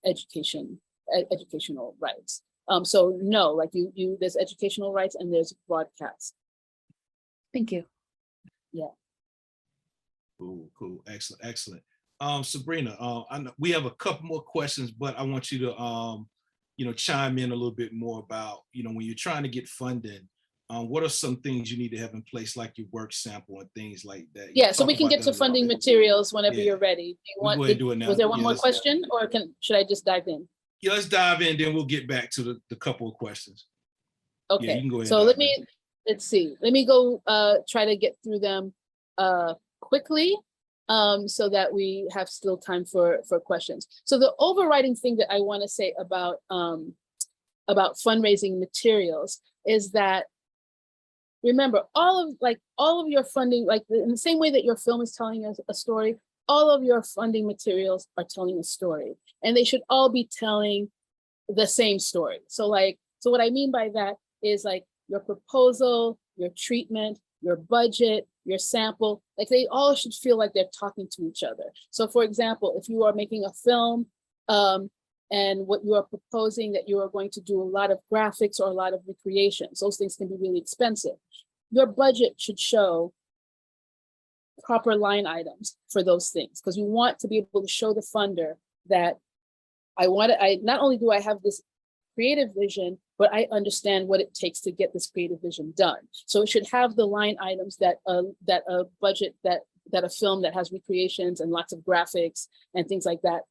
Speaker 3: educational rights. So no, like there's educational rights and there's broadcast.
Speaker 7: Thank you.
Speaker 3: Yeah.
Speaker 1: Cool. Excellent. Sabrina, I know we have a couple more questions, but I want you to, you know, chime in a little bit more about, you know, when you're trying to get funding, what are some things you need to have in place, like your work sample and things like that?
Speaker 3: Yeah, so we can get to funding materials whenever you're ready. Do you want?
Speaker 1: Do it now.
Speaker 3: Was there one more question, or should I just dive in?
Speaker 1: Yeah, let's dive in, then we'll get back to the couple of questions.
Speaker 3: Okay,
Speaker 1: yeah, you can go ahead.
Speaker 3: So let's see. Let me go try to get through them quickly, so that we have still time for questions. So the overriding thing that I want to say about fundraising materials is that, remember, all of your funding, like in the same way that your film is telling us a story, all of your funding materials are telling a story, and they should all be telling the same story. So what I mean by that is like your proposal, your treatment, your budget, your sample, like they all should feel like they're talking to each other. So for example, if you are making a film, and what you are proposing that you are going to do a lot of graphics or a lot of recreations, those things can be really expensive. Your budget should show proper line items for those things, because you want to be able to show the funder that I not only do I have this creative vision, but I understand what it takes to get this creative vision done. So it should have the line items that a budget, that a film that has recreations and lots of graphics and things like that,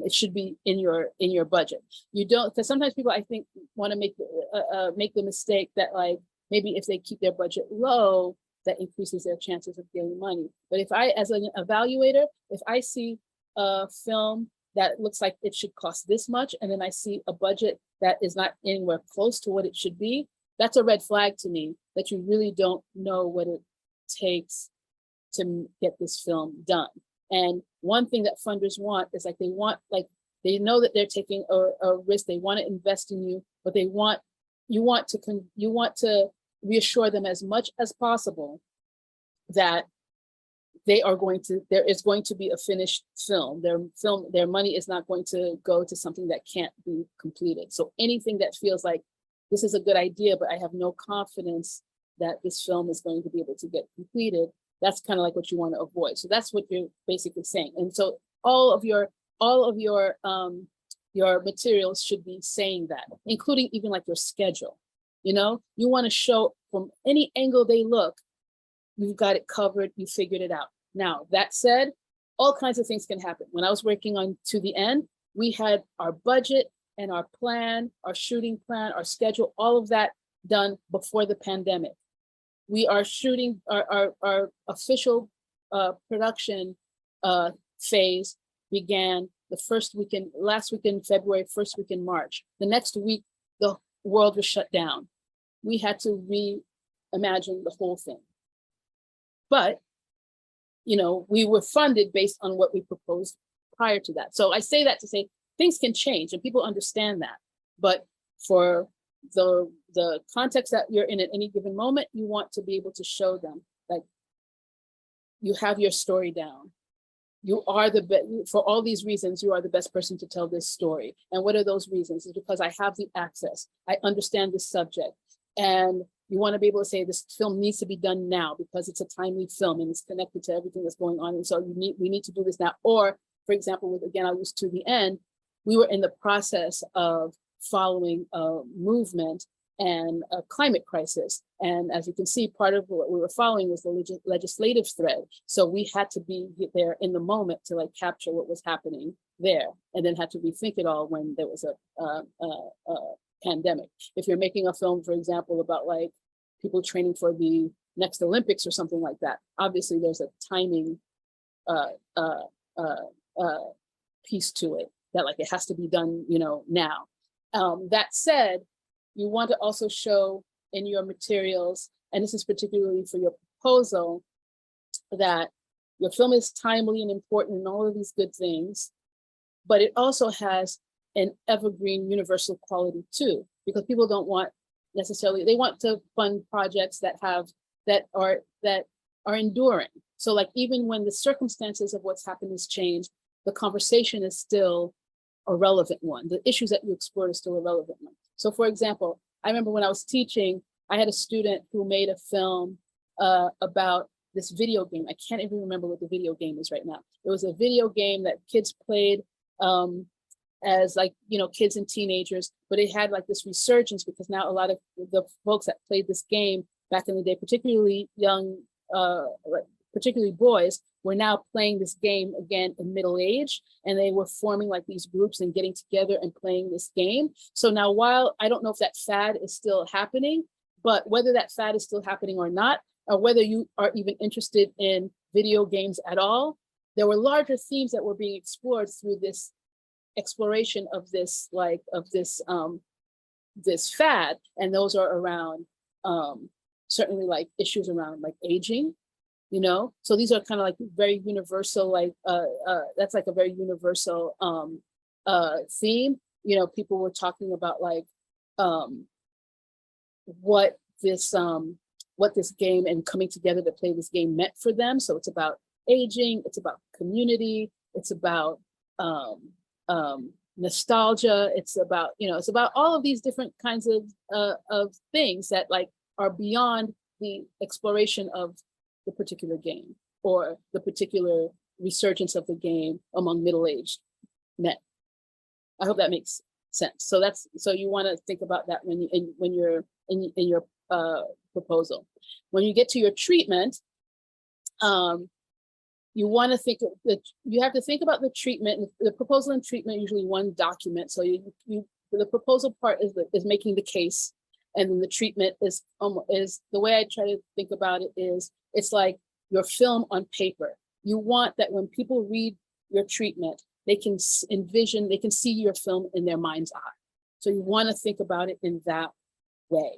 Speaker 3: it should be in your budget. You don't, because sometimes people, I think, want to make the mistake that like maybe if they keep their budget low, that increases their chances of getting money. But if I, as an evaluator, if I see a film that looks like it should cost this much, and then I see a budget that is not anywhere close to what it should be, that's a red flag to me that you really don't know what it takes to get this film done. And one thing that funders want is like, they know that they're taking a risk, they want to invest in you, but you want to reassure them as much as possible that there is going to be a finished film. Their money is not going to go to something that can't be completed. So anything that feels like this is a good idea, but I have no confidence that this film is going to be able to get completed, that's kind of like what you want to avoid. So that's what you're basically saying. And so all of your materials should be saying that, including even like your schedule. You know, you want to show from any angle they look, you've got it covered, you figured it out. Now, that said, all kinds of things can happen. When I was working on To the End, we had our budget and our plan, our shooting plan, our schedule, all of that done before the pandemic. We are shooting our official production phase began the last week in February, first week in March. The next week, the world was shut down. We had to reimagine the whole thing. But, you know, we were funded based on what we proposed prior to that. So I say that to say things can change and people understand that. But for the context that you're in at any given moment, you want to be able to show them that you have your story down. You are the best, for all these reasons, you are the best person to tell this story. And what are those reasons? It's because I have the access. I understand this subject. And you want to be able to say this film needs to be done now because it's a timely film and it's connected to everything that's going on. And so we need to do this now. Or, for example, again, I'll use To the End, we were in the process of following a movement and a climate crisis. And as you can see, part of what we were following was the legislative thread. So we had to be there in the moment to like capture what was happening there, and then had to rethink it all when there was a pandemic. If you're making a film, for example, about like people training for the next Olympics or something like that, obviously there's a timing piece to it that like it has to be done, you know, now. That said, you want to also show in your materials, and this is particularly for your proposal, that your film is timely and important and all of these good things, but it also has an evergreen universal quality too, because people don't want necessarily, they want to fund projects that are enduring. So like even when the circumstances of what's happened has changed, the conversation is still a relevant one. The issues that you explored are still a relevant one. So for example, I remember when I was teaching, I had a student who made a film about this video game. I can't even remember what the video game is right now. It was a video game that kids played as like, you know, kids and teenagers, but it had like this resurgence because now a lot of the folks that played this game back in the day, particularly young, particularly boys, were now playing this game again in middle age, and they were forming like these groups and getting together and playing this game. So now, while I don't know if that fad is still happening, but whether that fad is still happening or not, or whether you are even interested in video games at all, there were larger themes that were being explored through this exploration of this, like this fad, and those are around certainly like issues around like aging. You know, so these are kind of like very universal, like that's like a very universal theme. You know, people were talking about like what this game and coming together to play this game meant for them. So it's about aging, it's about community, it's about nostalgia, it's about, you know, it's about all of these different kinds of things that like are beyond the exploration of the particular game or the particular resurgence of the game among middle-aged men. I hope that makes sense. So so you want to think about that when you're in your proposal. When you get to your treatment, you want to think that you have to think about the treatment. The proposal and treatment usually one document. So the proposal part is making the case. And then the treatment is the way I try to think about it is, it's like your film on paper. You want that when people read your treatment, they can envision, they can see your film in their mind's eye. So you want to think about it in that way.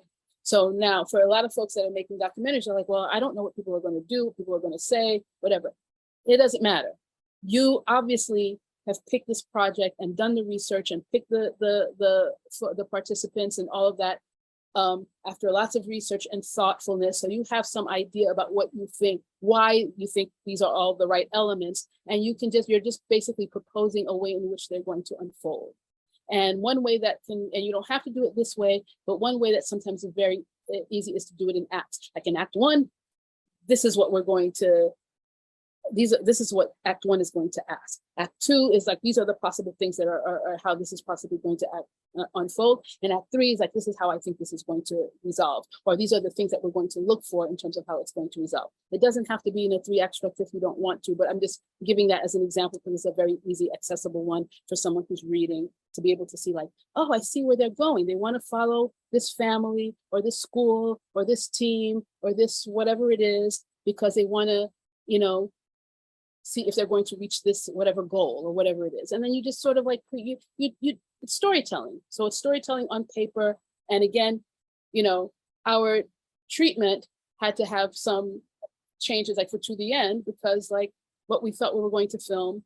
Speaker 3: So now for a lot of folks that are making documentaries, they're like, well, I don't know what people are going to do, what people are going to say, whatever. It doesn't matter. You obviously have picked this project and done the research and picked the participants and all of that after lots of research and thoughtfulness. So you have some idea about what you think, why you think these are all the right elements. And you're just basically proposing a way in which they're going to unfold. And one way that and you don't have to do it this way, but one way that sometimes is very easy is to do it in acts. Like in act one, this is what we're going to this is what Act 1 is going to ask. Act 2 is like, these are the possible things that are how this is possibly going to unfold. And Act 3 is like, this is how I think this is going to resolve, or these are the things that we're going to look for in terms of how it's going to resolve. It doesn't have to be in a 3-act structure if you don't want to, but I'm just giving that as an example because it's a very easy, accessible one for someone who's reading to be able to see like, oh, I see where they're going. They want to follow this family or this school or this team or this whatever it is because they want to, you know, see if they're going to reach this whatever goal or whatever it is. And then you just sort of like, it's storytelling. So it's storytelling on paper. And again, you know, our treatment had to have some changes like for To the End, because like what we thought we were going to film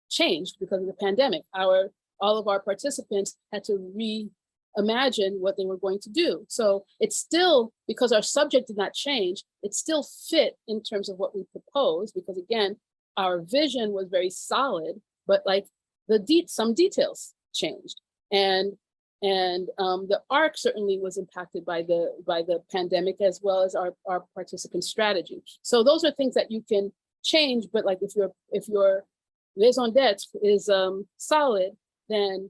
Speaker 3: changed because of the pandemic. All of our participants had to reimagine what they were going to do. So it's still, because our subject did not change, it still fit in terms of what we proposed, because again, our vision was very solid, but like some details changed. And the arc certainly was impacted by the pandemic, as well as our participant strategy. So those are things that you can change, but like if your raison d'etre is solid, then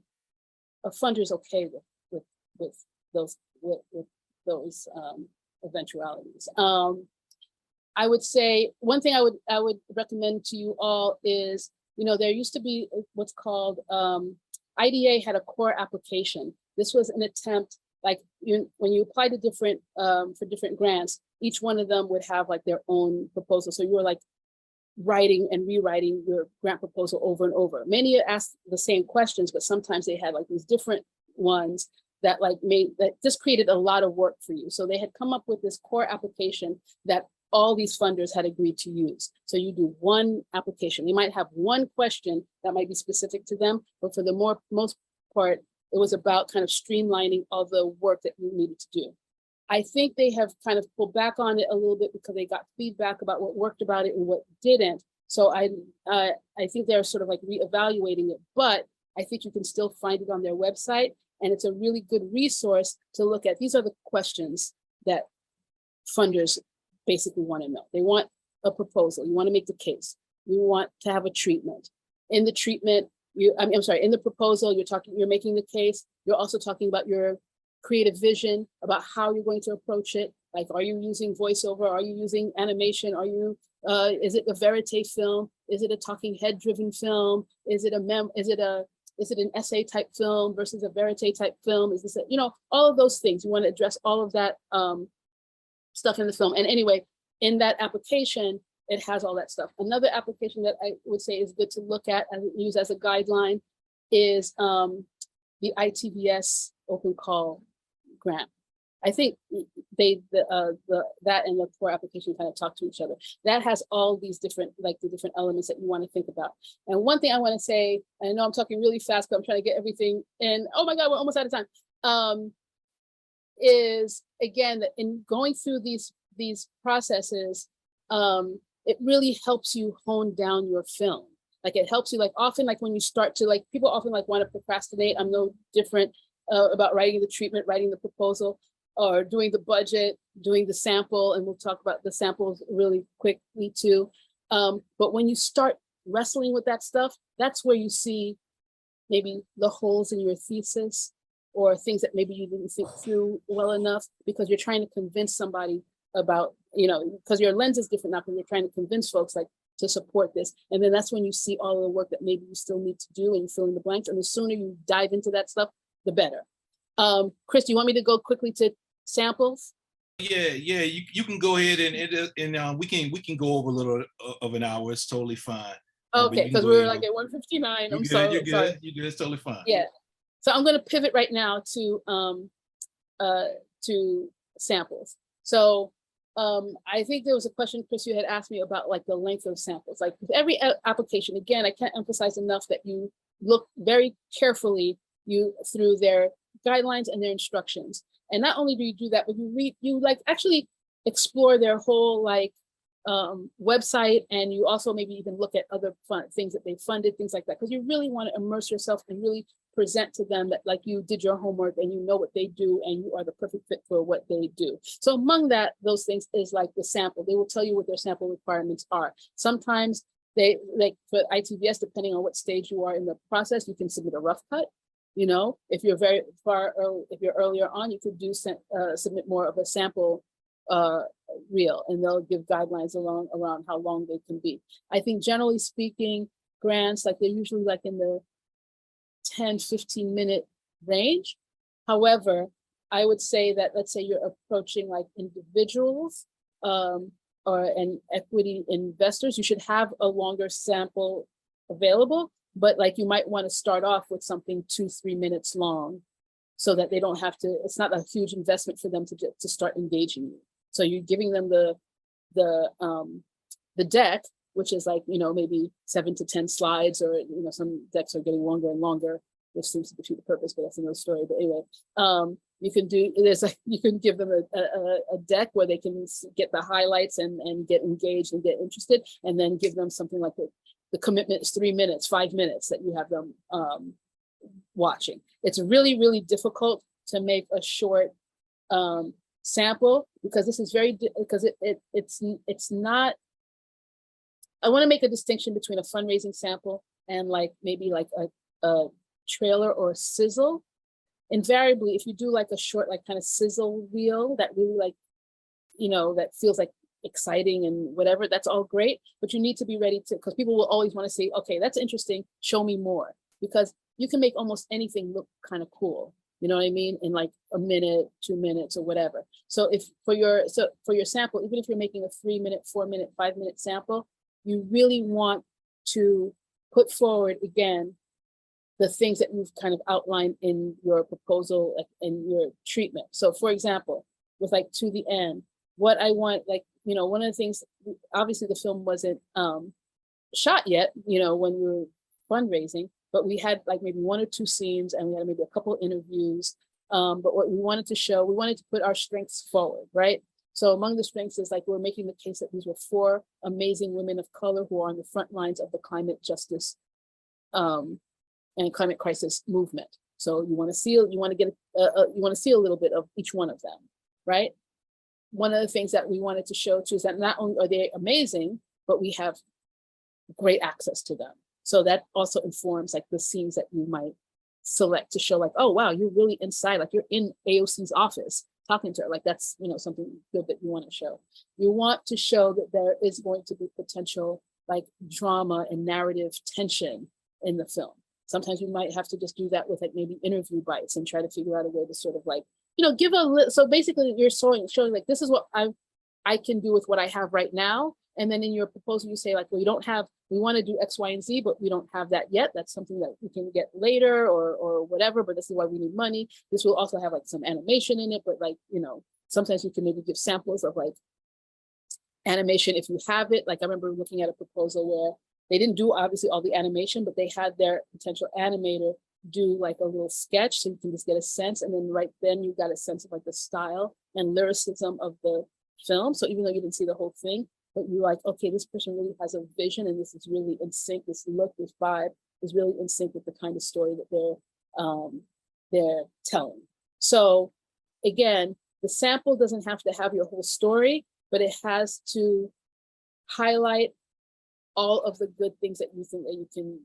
Speaker 3: a funder is okay with those eventualities. I would say one thing I would recommend to you all is, you know, there used to be what's called IDA had a core application. This was an attempt, like when you apply to different for different grants, each one of them would have like their own proposal. So you were like writing and rewriting your grant proposal over and over. Many asked the same questions, but sometimes they had like these different ones that just created a lot of work for you. So they had come up with this core application that all these funders had agreed to use. So you do one application. You might have one question that might be specific to them, but for the most part, it was about kind of streamlining all the work that you needed to do. I think they have kind of pulled back on it a little bit because they got feedback about what worked about it and what didn't. So I think they're sort of like reevaluating it, but I think you can still find it on their website. And it's a really good resource to look at. These are the questions that funders basically want to know. They want a proposal. You want to make the case. You want to have a treatment. In the treatment, I'm sorry, in the proposal, you're making the case. You're also talking about your creative vision, about how you're going to approach it. Like, are you using voiceover? Are you using animation? Are you, is it a verite film? Is it a talking head driven film? Is it an essay type film versus a verite type film? Is this, all of those things. You want to address all of that stuff in the film. And anyway, in that application, it has all that stuff. Another application that I would say is good to look at and use as a guideline is the ITVS open call grant. I think that and the core application kind of talk to each other. That has all these different, like the different elements that you want to think about. And one thing I want to say, I know I'm talking really fast, but I'm trying to get everything in. Oh my God, we're almost out of time. Is again, that in going through these processes, it really helps you hone down your film. Like it helps you, like often, like when you start to like, people often like want to procrastinate. I'm no different about writing the treatment, writing the proposal, or doing the budget, doing the sample, and we'll talk about the samples really quickly too. But when you start wrestling with that stuff, that's where you see maybe the holes in your thesis or things that maybe you didn't think through well enough because you're trying to convince somebody about, because your lens is different now, because you're trying to convince folks like to support this. And then that's when you see all of the work that maybe you still need to do and you fill in the blanks. And the sooner you dive into that stuff, the better. Chris, do you want me to go quickly to samples?
Speaker 1: Yeah, you can go ahead and we can go over a little of an hour. It's totally fine.
Speaker 3: Okay, because we were like at 1:59. I'm sorry.
Speaker 1: You're good. You're good. It's totally fine.
Speaker 3: Yeah. So I'm going to pivot right now to samples. So I think there was a question, Chris, you had asked me about like the length of samples. Like with every application, again, I can't emphasize enough that you look very carefully through their guidelines and their instructions. And not only do you do that, but you like actually explore their whole like website, and you also maybe even look at other things that they funded, things like that, because you really want to immerse yourself and really present to them that like you did your homework and you know what they do and you are the perfect fit for what they do. So among those things is like the sample. They will tell you what their sample requirements are. Sometimes they, like for ITVS, depending on what stage you are in the process, you can submit a rough cut. You know, if you're very far early, if you're earlier on, you could do submit more of a sample reel, and they'll give guidelines around how long they can be. I think generally speaking, grants, like they're usually like in the 10-15 minute range. However, I would say that, let's say you're approaching like individuals and equity investors, you should have a longer sample available, but like you might want to start off with something 2-3 minutes long so that they don't have to, it's not a huge investment for them to start engaging you. So you're giving them the deck, which is like, you know, maybe 7 to 10 slides, or, you know, some decks are getting longer and longer, which seems to defeat the purpose, but that's another story. But anyway, you can do, you can give them a deck where they can get the highlights and get engaged and get interested, and then give them something like the commitment is 3 minutes, 5 minutes that you have them watching. It's really, really difficult to make a short sample, because this is because it's not, I want to make a distinction between a fundraising sample and like maybe like a trailer or a sizzle. Invariably, if you do like a short, like kind of sizzle reel that really like, you know, that feels like exciting and whatever, that's all great, but you need to be ready to, because people will always want to say, okay, that's interesting, show me more, because you can make almost anything look kind of cool. You know what I mean? In like a minute, 2 minutes, or whatever. So if for your sample, even if you're making a 3 minute, 4 minute, 5 minute sample, you really want to put forward again the things that you've kind of outlined in your proposal and your treatment. So for example, with like To the End, what I want, like, you know, one of the things, obviously the film wasn't shot yet, you know, when we were fundraising, but we had like maybe 1 or 2 scenes, and we had maybe a couple interviews. But what we wanted to show, we wanted to put our strengths forward, right? So among the strengths is like, we're making the case that these were 4 amazing women of color who are on the front lines of the climate justice and climate crisis movement. So you want to see a little bit of each one of them, right? One of the things that we wanted to show too is that not only are they amazing, but we have great access to them. So that also informs like the scenes that you might select to show like, oh, wow, you're really inside, like you're in AOC's office talking to her. Like that's, you know, something good that you want to show. You want to show that there is going to be potential like drama and narrative tension in the film. Sometimes we might have to just do that with like maybe interview bites and try to figure out a way to sort of like, you know, give so basically you're showing like, this is what I can do with what I have right now. And then in your proposal, you say like, well, we want to do X, Y, and Z, but we don't have that yet. That's something that we can get later or whatever, but this is why we need money. This will also have like some animation in it, but like, you know, sometimes you can maybe give samples of like animation if you have it. Like I remember looking at a proposal where they didn't do obviously all the animation, but they had their potential animator do like a little sketch so you can just get a sense. And then right then you got a sense of like the style and lyricism of the film. So even though you didn't see the whole thing, but you're like, okay, this person really has a vision and this is really in sync, this look, this vibe is really in sync with the kind of story that they're telling. So again, the sample doesn't have to have your whole story, but it has to highlight all of the good things that you think that you can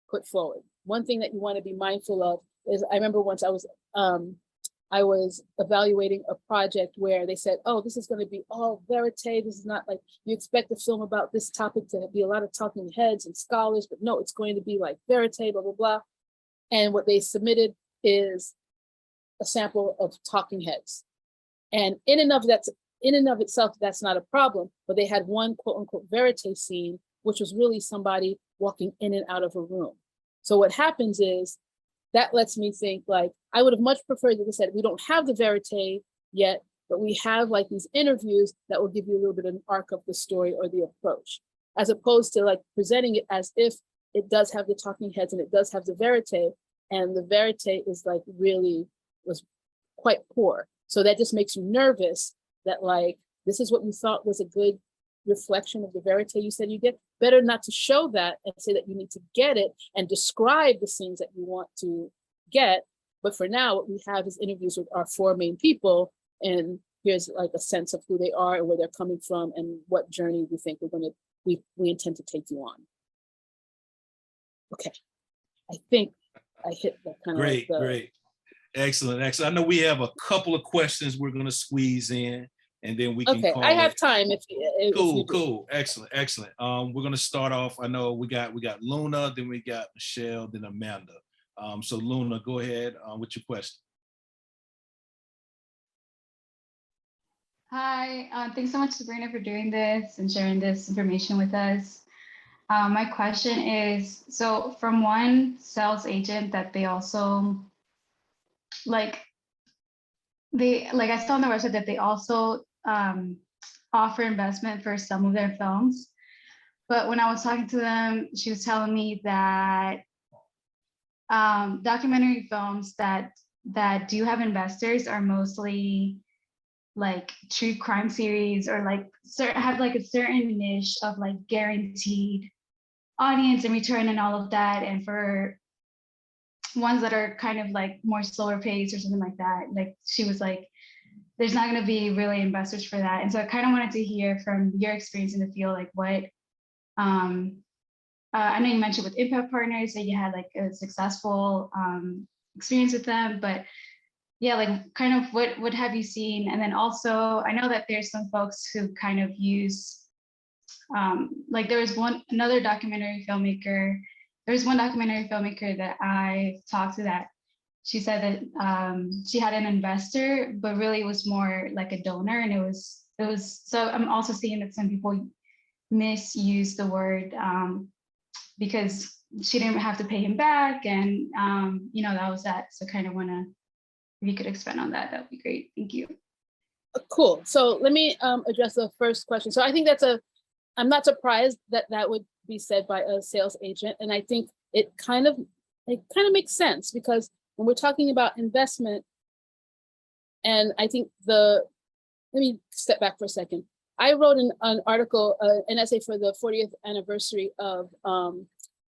Speaker 3: put forward. One thing that you want to be mindful of is, I remember once I was evaluating a project where they said, oh, this is going to be all verite. This is not like you expect a film about this topic to be a lot of talking heads and scholars, but no, it's going to be like verite, blah, blah, blah. And what they submitted is a sample of talking heads. And in and of itself, that's not a problem, but they had one quote unquote verite scene, which was really somebody walking in and out of a room. So what happens is, that lets me think like, I would have much preferred that they said, we don't have the verite yet, but we have like these interviews that will give you a little bit of an arc of the story or the approach, as opposed to like presenting it as if it does have the talking heads and it does have the verite, and the verite is like really was quite poor. So that just makes you nervous that like, this is what you thought was a good reflection of the verite you said you get, better not to show that and say that you need to get it and describe the scenes that you want to get. But for now, what we have is interviews with our 4 main people, and here's like a sense of who they are and where they're coming from and what journey we think we intend to take you on. Okay, I think I hit that kind of
Speaker 1: Great, great. Excellent, excellent. I know we have a couple of questions we're going to squeeze in, and then we can
Speaker 3: okay,
Speaker 1: call
Speaker 3: I have
Speaker 1: it.
Speaker 3: time if
Speaker 1: Cool,
Speaker 3: you do.
Speaker 1: cool. Excellent, excellent. We're going to start off. I know we got Luna, then we got Michelle, then Amanda. So Luna, go ahead with your question.
Speaker 8: Hi, thanks so much, Sabrina, for doing this and sharing this information with us. My question is, so from one sales agent that they also, I saw on the website that they also offer investment for some of their films. But when I was talking to them, she was telling me that documentary films that do have investors are mostly like true crime series, or like have like a certain niche of like guaranteed audience and return and all of that. And for ones that are kind of like more slower paced or something like that, like she was like, there's not going to be really investors for that. And so I kind of wanted to hear from your experience in the field, like what I know you mentioned with Impact Partners that you had like a successful experience with them, but yeah, like kind of what have you seen? And then also, I know that there's some folks who kind of use, like there was one documentary filmmaker that I talked to that she said that she had an investor, but really it was more like a donor. And it was, so I'm also seeing that some people misuse the word because she didn't have to pay him back. And, that was that. So kind of want to, if you could expand on that, that would be great. Thank you.
Speaker 3: Cool. So let me address the first question. So I think I'm not surprised that would be said by a sales agent. And I think it kind of makes sense, because when we're talking about investment, and I think let me step back for a second. I wrote an article, an essay for the 40th anniversary of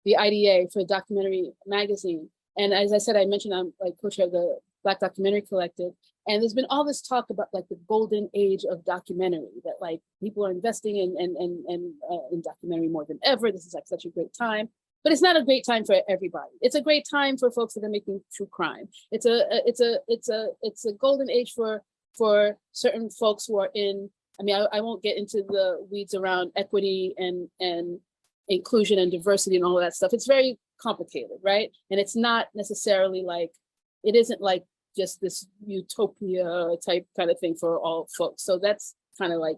Speaker 3: the IDA for Documentary Magazine. And as I said, I mentioned I'm like co-chair of the Black Documentary Collective. And there's been all this talk about like the golden age of documentary, that like people are investing in documentary more than ever. This is like such a great time, but it's not a great time for everybody. It's a great time for folks that are making true crime. It's a golden age for certain folks who are in, I mean, I won't get into the weeds around equity and inclusion and diversity and all of that stuff. It's very complicated, right? And it's not necessarily like, it isn't like just this utopia type kind of thing for all folks. So that's kind of like,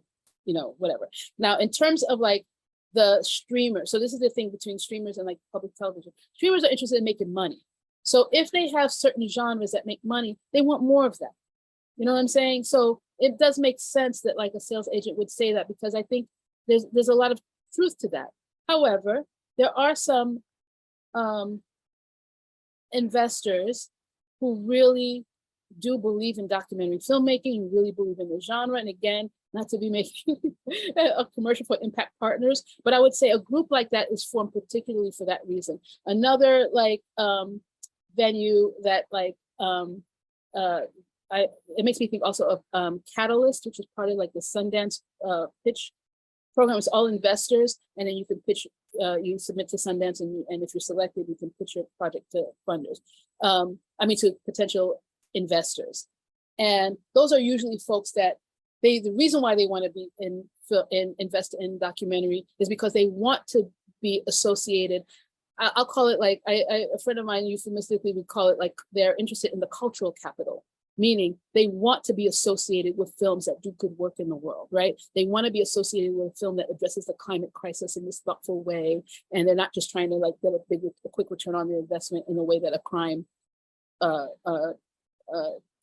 Speaker 3: whatever. Now, in terms of like the streamers, so this is the thing between streamers and like public television. Streamers are interested in making money. So if they have certain genres that make money, they want more of that. You know what I'm saying? So it does make sense that like a sales agent would say that, because I think there's a lot of truth to that. However, there are some investors who really do believe in documentary filmmaking, who really believe in the genre. And again, not to be making a commercial for Impact Partners, but I would say a group like that is formed particularly for that reason. Another like venue that like, it makes me think also of Catalyst, which is part of like the Sundance pitch program. It's all investors, and then you can pitch, you submit to Sundance, and if you're selected, you can pitch your project to funders. To potential investors. And those are usually folks that the reason why they want to be invest in documentary is because they want to be associated. I'll call it like, a friend of mine euphemistically would call it like they're interested in the cultural capital, meaning they want to be associated with films that do good work in the world, right? They want to be associated with a film that addresses the climate crisis in this thoughtful way. And they're not just trying to like get a quick return on their investment in a way that a crime,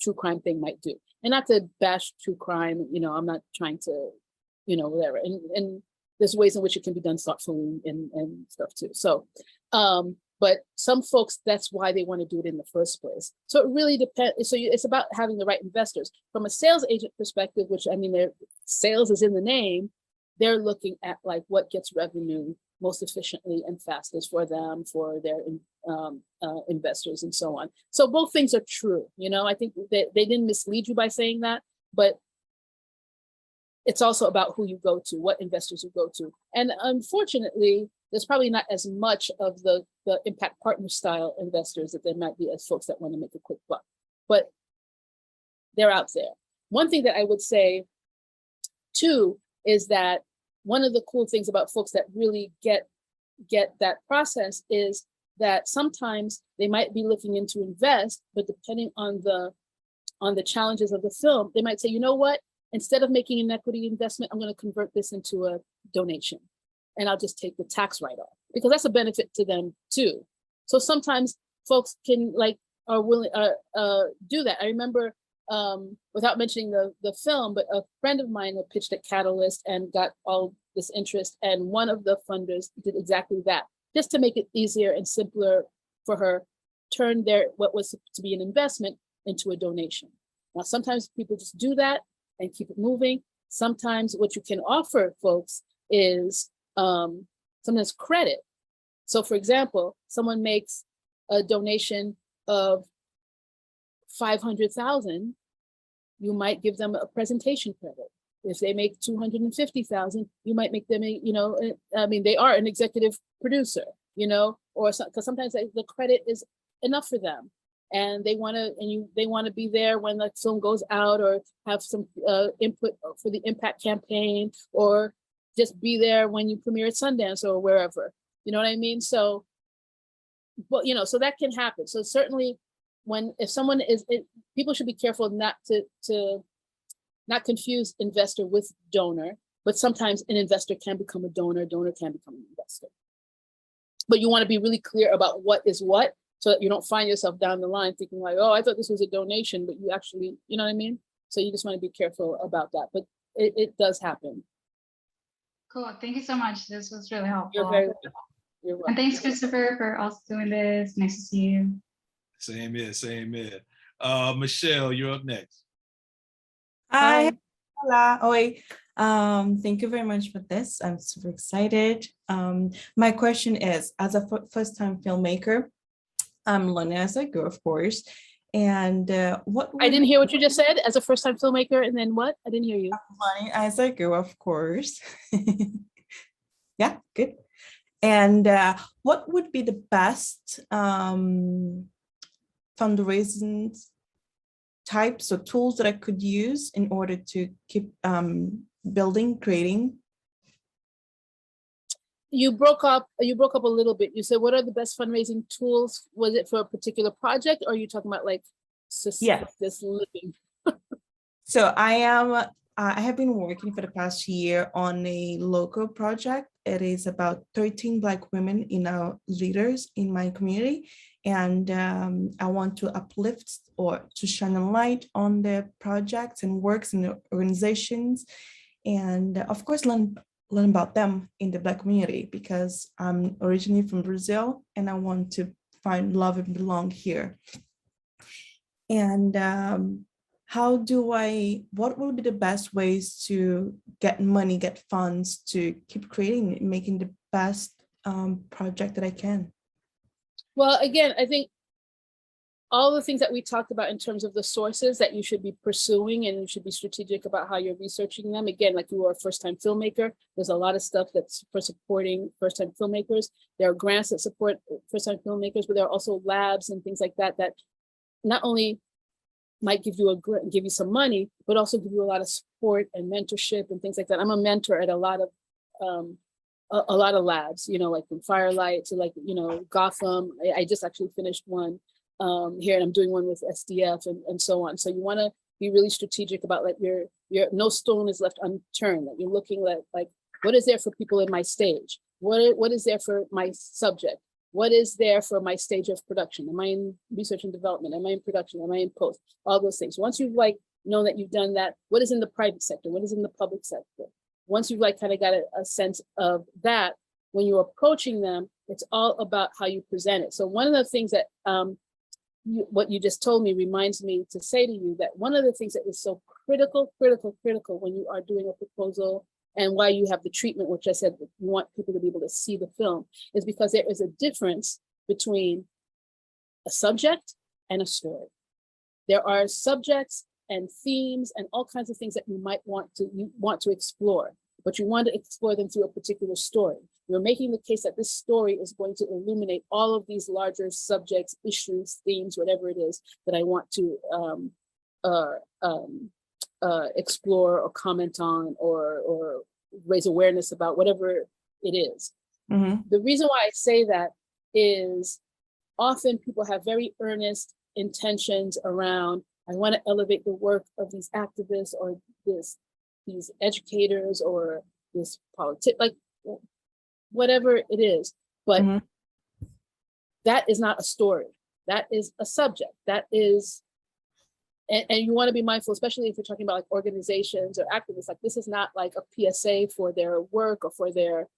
Speaker 3: true crime thing might do. And not to bash true crime, I'm not trying to, whatever. And there's ways in which it can be done thoughtfully and stuff too. So, but some folks, that's why they want to do it in the first place. So it really depends. So it's about having the right investors. From a sales agent perspective, which I mean, sales is in the name, they're looking at like what gets revenue most efficiently and fastest for them, for their investors and so on. So both things are true. You know, I think that they didn't mislead you by saying that, but it's also about who you go to, what investors you go to. And unfortunately, there's probably not as much of the impact partner style investors that there might be as folks that want to make a quick buck, but they're out there. One thing that I would say too is that one of the cool things about folks that really get that process is that sometimes they might be looking in to invest, but depending on the challenges of the film, they might say, you know what, instead of making an equity investment, I'm going to convert this into a donation, and I'll just take the tax write-off, because that's a benefit to them too. So sometimes folks can are willing do that. I remember, without mentioning the film, but a friend of mine had pitched at Catalyst and got all this interest, and one of the funders did exactly that, just to make it easier and simpler for her, turn what was to be an investment into a donation. Now, sometimes people just do that and keep it moving. Sometimes what you can offer folks is sometimes credit. So for example, someone makes a donation of 500,000, you might give them a presentation credit. If they make 250,000, you might make them, I mean, they are an executive producer, or because sometimes the credit is enough for them, and they want to be there when the film goes out, or have some input for the impact campaign, or just be there when you premiere at Sundance or wherever. You know what I mean? So, but so that can happen. So certainly, if someone people should be careful not to not confuse investor with donor, but sometimes an investor can become a donor can become an investor. But you want to be really clear about what is what, so that you don't find yourself down the line thinking like, oh, I thought this was a donation, but you actually, you know what I mean? So you just want to be careful about that, but it does happen.
Speaker 8: Cool, thank you so much. This was really helpful.
Speaker 3: You're very welcome. You're welcome.
Speaker 8: And thanks, Christopher, for also doing this. Nice to see you.
Speaker 1: Same here, same here. Michelle, you're up next.
Speaker 9: Hi. Hola. Oi. Thank you very much for this. I'm super excited. My question is, as a first-time filmmaker, I'm learning as I go, of course. And
Speaker 3: I didn't hear what you just said. As a first-time filmmaker, and then what? I didn't hear you.
Speaker 9: I'm learning as I go, of course. Yeah, good. And what would be the best fundraising types or tools that I could use in order to keep building, creating?
Speaker 3: You broke up a little bit. You said, what are the best fundraising tools? Was it for a particular project, or are you talking about like this living?
Speaker 9: So I have been working for the past year on a local project. It is about 13 Black women leaders in my community. And I want to uplift or to shine a light on their projects and works in the organizations. And of course, learn about them in the Black community, because I'm originally from Brazil and I want to find love and belong here. And what would be the best ways to get money, get funds to keep creating, making the best project that I can?
Speaker 3: Well, again, I think all the things that we talked about in terms of the sources that you should be pursuing, and you should be strategic about how you're researching them. Again, like you are a first-time filmmaker, there's a lot of stuff that's for supporting first-time filmmakers. There are grants that support first-time filmmakers, but there are also labs and things like that that not only might give you some money, but also give you a lot of support and mentorship and things like that. I'm a mentor at a lot of labs, like from Firelight to Gotham. I just actually finished one here, and I'm doing one with SDF and so on. So you want to be really strategic about your no stone is left unturned. That you're looking at what is there for people in my stage? What is there for my subject? What is there for my stage of production? Am I in research and development? Am I in production? Am I in post? All those things. Once you've known that you've done that, what is in the private sector? What is in the public sector? Once you've kind of got a sense of that, when you're approaching them, it's all about how you present it. So one of the things that what you just told me reminds me to say to you that one of the things that is so critical when you are doing a proposal and why you have the treatment, which I said, you want people to be able to see the film, is because there is a difference between a subject and a story. There are subjects and themes and all kinds of things that you might want to explore, but you want to explore them through a particular story. You're making the case that this story is going to illuminate all of these larger subjects, issues, themes, whatever it is that I want to explore or comment on or raise awareness about, whatever it is.
Speaker 9: Mhm.
Speaker 3: The reason why I say that is often people have very earnest intentions around, I want to elevate the work of these activists or these educators or this politics, like whatever it is. But
Speaker 9: Mhm.
Speaker 3: that is not a story. That is a subject. That is, and you want to be mindful, especially if you're talking about like organizations or activists, like this is not like a PSA for their work or for their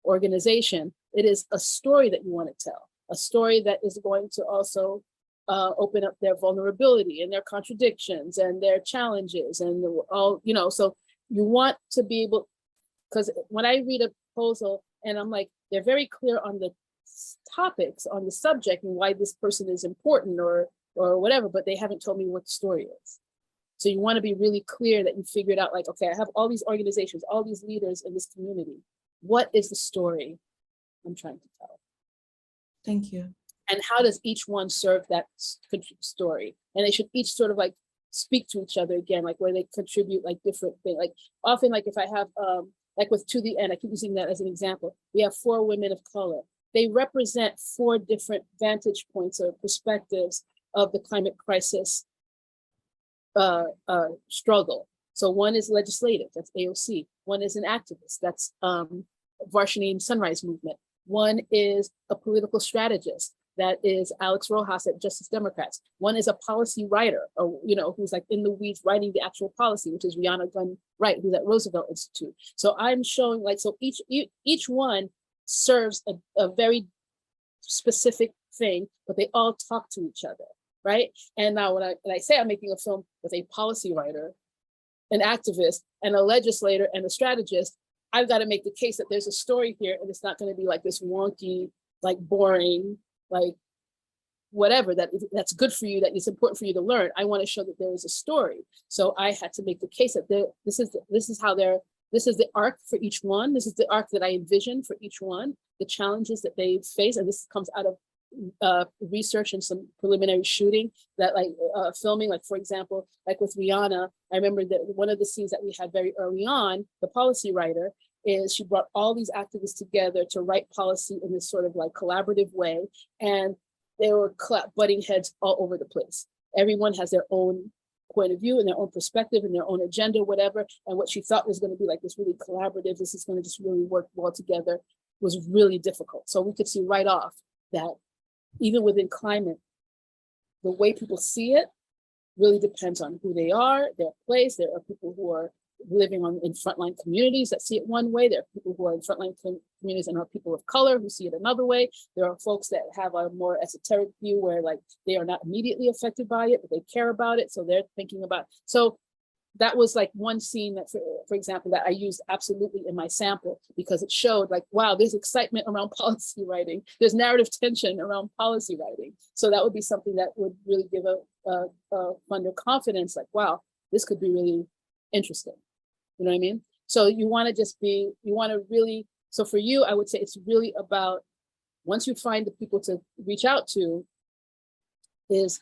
Speaker 3: organization. It is a story that you want to tell, a story that is going to also open up their vulnerability and their contradictions and their challenges and all, you know, so you want to be able, because when I read a proposal and I'm like, they're very clear on the topics, on the subject and why this person is important or whatever, but they haven't told me what the story is. So you want to be really clear that you figured out like, okay, I have all these organizations, all these leaders in this community. What is the story I'm trying to tell?
Speaker 9: Thank you.
Speaker 3: And how does each one serve that story? And they should each sort of like speak to each other again, like where they contribute like different things. Like often, like if I have, like with To the End, I keep using that as an example. We have 4 women of color. They represent 4 different vantage points or perspectives of the climate crisis struggle. So one is legislative, that's AOC. One is an activist, that's Varsity Sunrise Movement. One is a political strategist, that is Alex Rojas at Justice Democrats. One is a policy writer, or you know, who's like in the weeds writing the actual policy, which is Rihanna Gunn Wright, who's at Roosevelt Institute. So I'm showing like, so each one serves a very specific thing, but they all talk to each other, right? And now when I say I'm making a film with a policy writer, an activist, and a legislator, and a strategist, I've got to make the case that there's a story here, and it's not going to be like this wonky, like boring, like whatever that's good for you, that is important for you to learn. I want to show that there is a story. So I had to make the case that this is the arc for each one. This is the arc that I envision for each one, the challenges that they face. And this comes out of research and some preliminary shooting that like filming, like for example, like with Rihanna, I remember that one of the scenes that we had very early on, the policy writer, is she brought all these activists together to write policy in this sort of like collaborative way. And they were butting heads all over the place. Everyone has their own point of view and their own perspective and their own agenda, whatever. And what she thought was going to be like this really collaborative, this is going to just really work well together, was really difficult. So we could see right off that even within climate, the way people see it really depends on who they are, their place. There are people who are living in frontline communities that see it one way. There are people who are in frontline communities and are people of color who see it another way. There are folks that have a more esoteric view where like they are not immediately affected by it, but they care about it. So they're thinking about, so that was like one scene that, for example, that I used absolutely in my sample because it showed like, wow, there's excitement around policy writing. There's narrative tension around policy writing. So that would be something that would really give a funder confidence, like, wow, this could be really interesting. You know what I mean? So you want to just be, you want to really, so for you, I would say it's really about, once you find the people to reach out to, is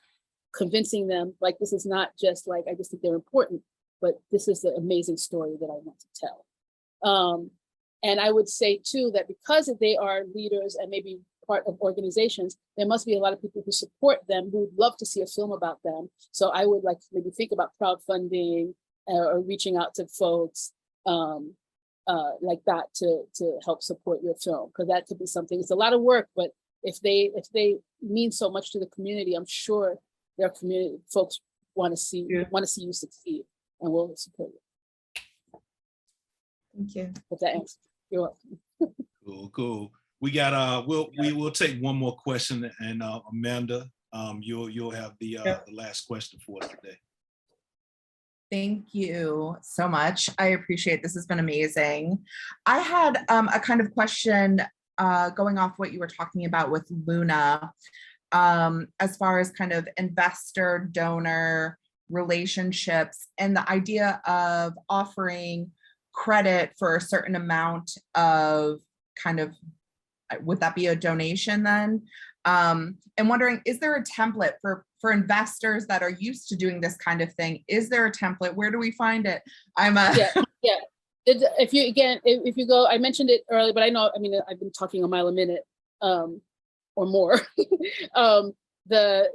Speaker 3: convincing them, like, this is not just like, I just think they're important, but this is the amazing story that I want to tell. And I would say too, that because they are leaders and maybe part of organizations, there must be a lot of people who support them, who would love to see a film about them. So I would like to maybe think about crowdfunding or reaching out to folks like that to help support your film, because that could be something. It's a lot of work, but if they mean so much to the community, I'm sure their community folks want to see you succeed, and will support you.
Speaker 9: Thank you.
Speaker 3: If that answers, you're welcome.
Speaker 1: Cool. We got we will take one more question, and Amanda, you'll have the last question for us today.
Speaker 10: Thank you so much. I appreciate this. Has been amazing. I had a kind of question going off what you were talking about with Luna, as far as kind of investor donor relationships and the idea of offering credit for a certain amount of kind of, would that be a donation then? And wondering, is there a template for investors that are used to doing this kind of thing? Is there a template? Where do we find it?
Speaker 3: Yeah. If you go, I mentioned it earlier, but I mean, I've been talking a mile a minute or more. The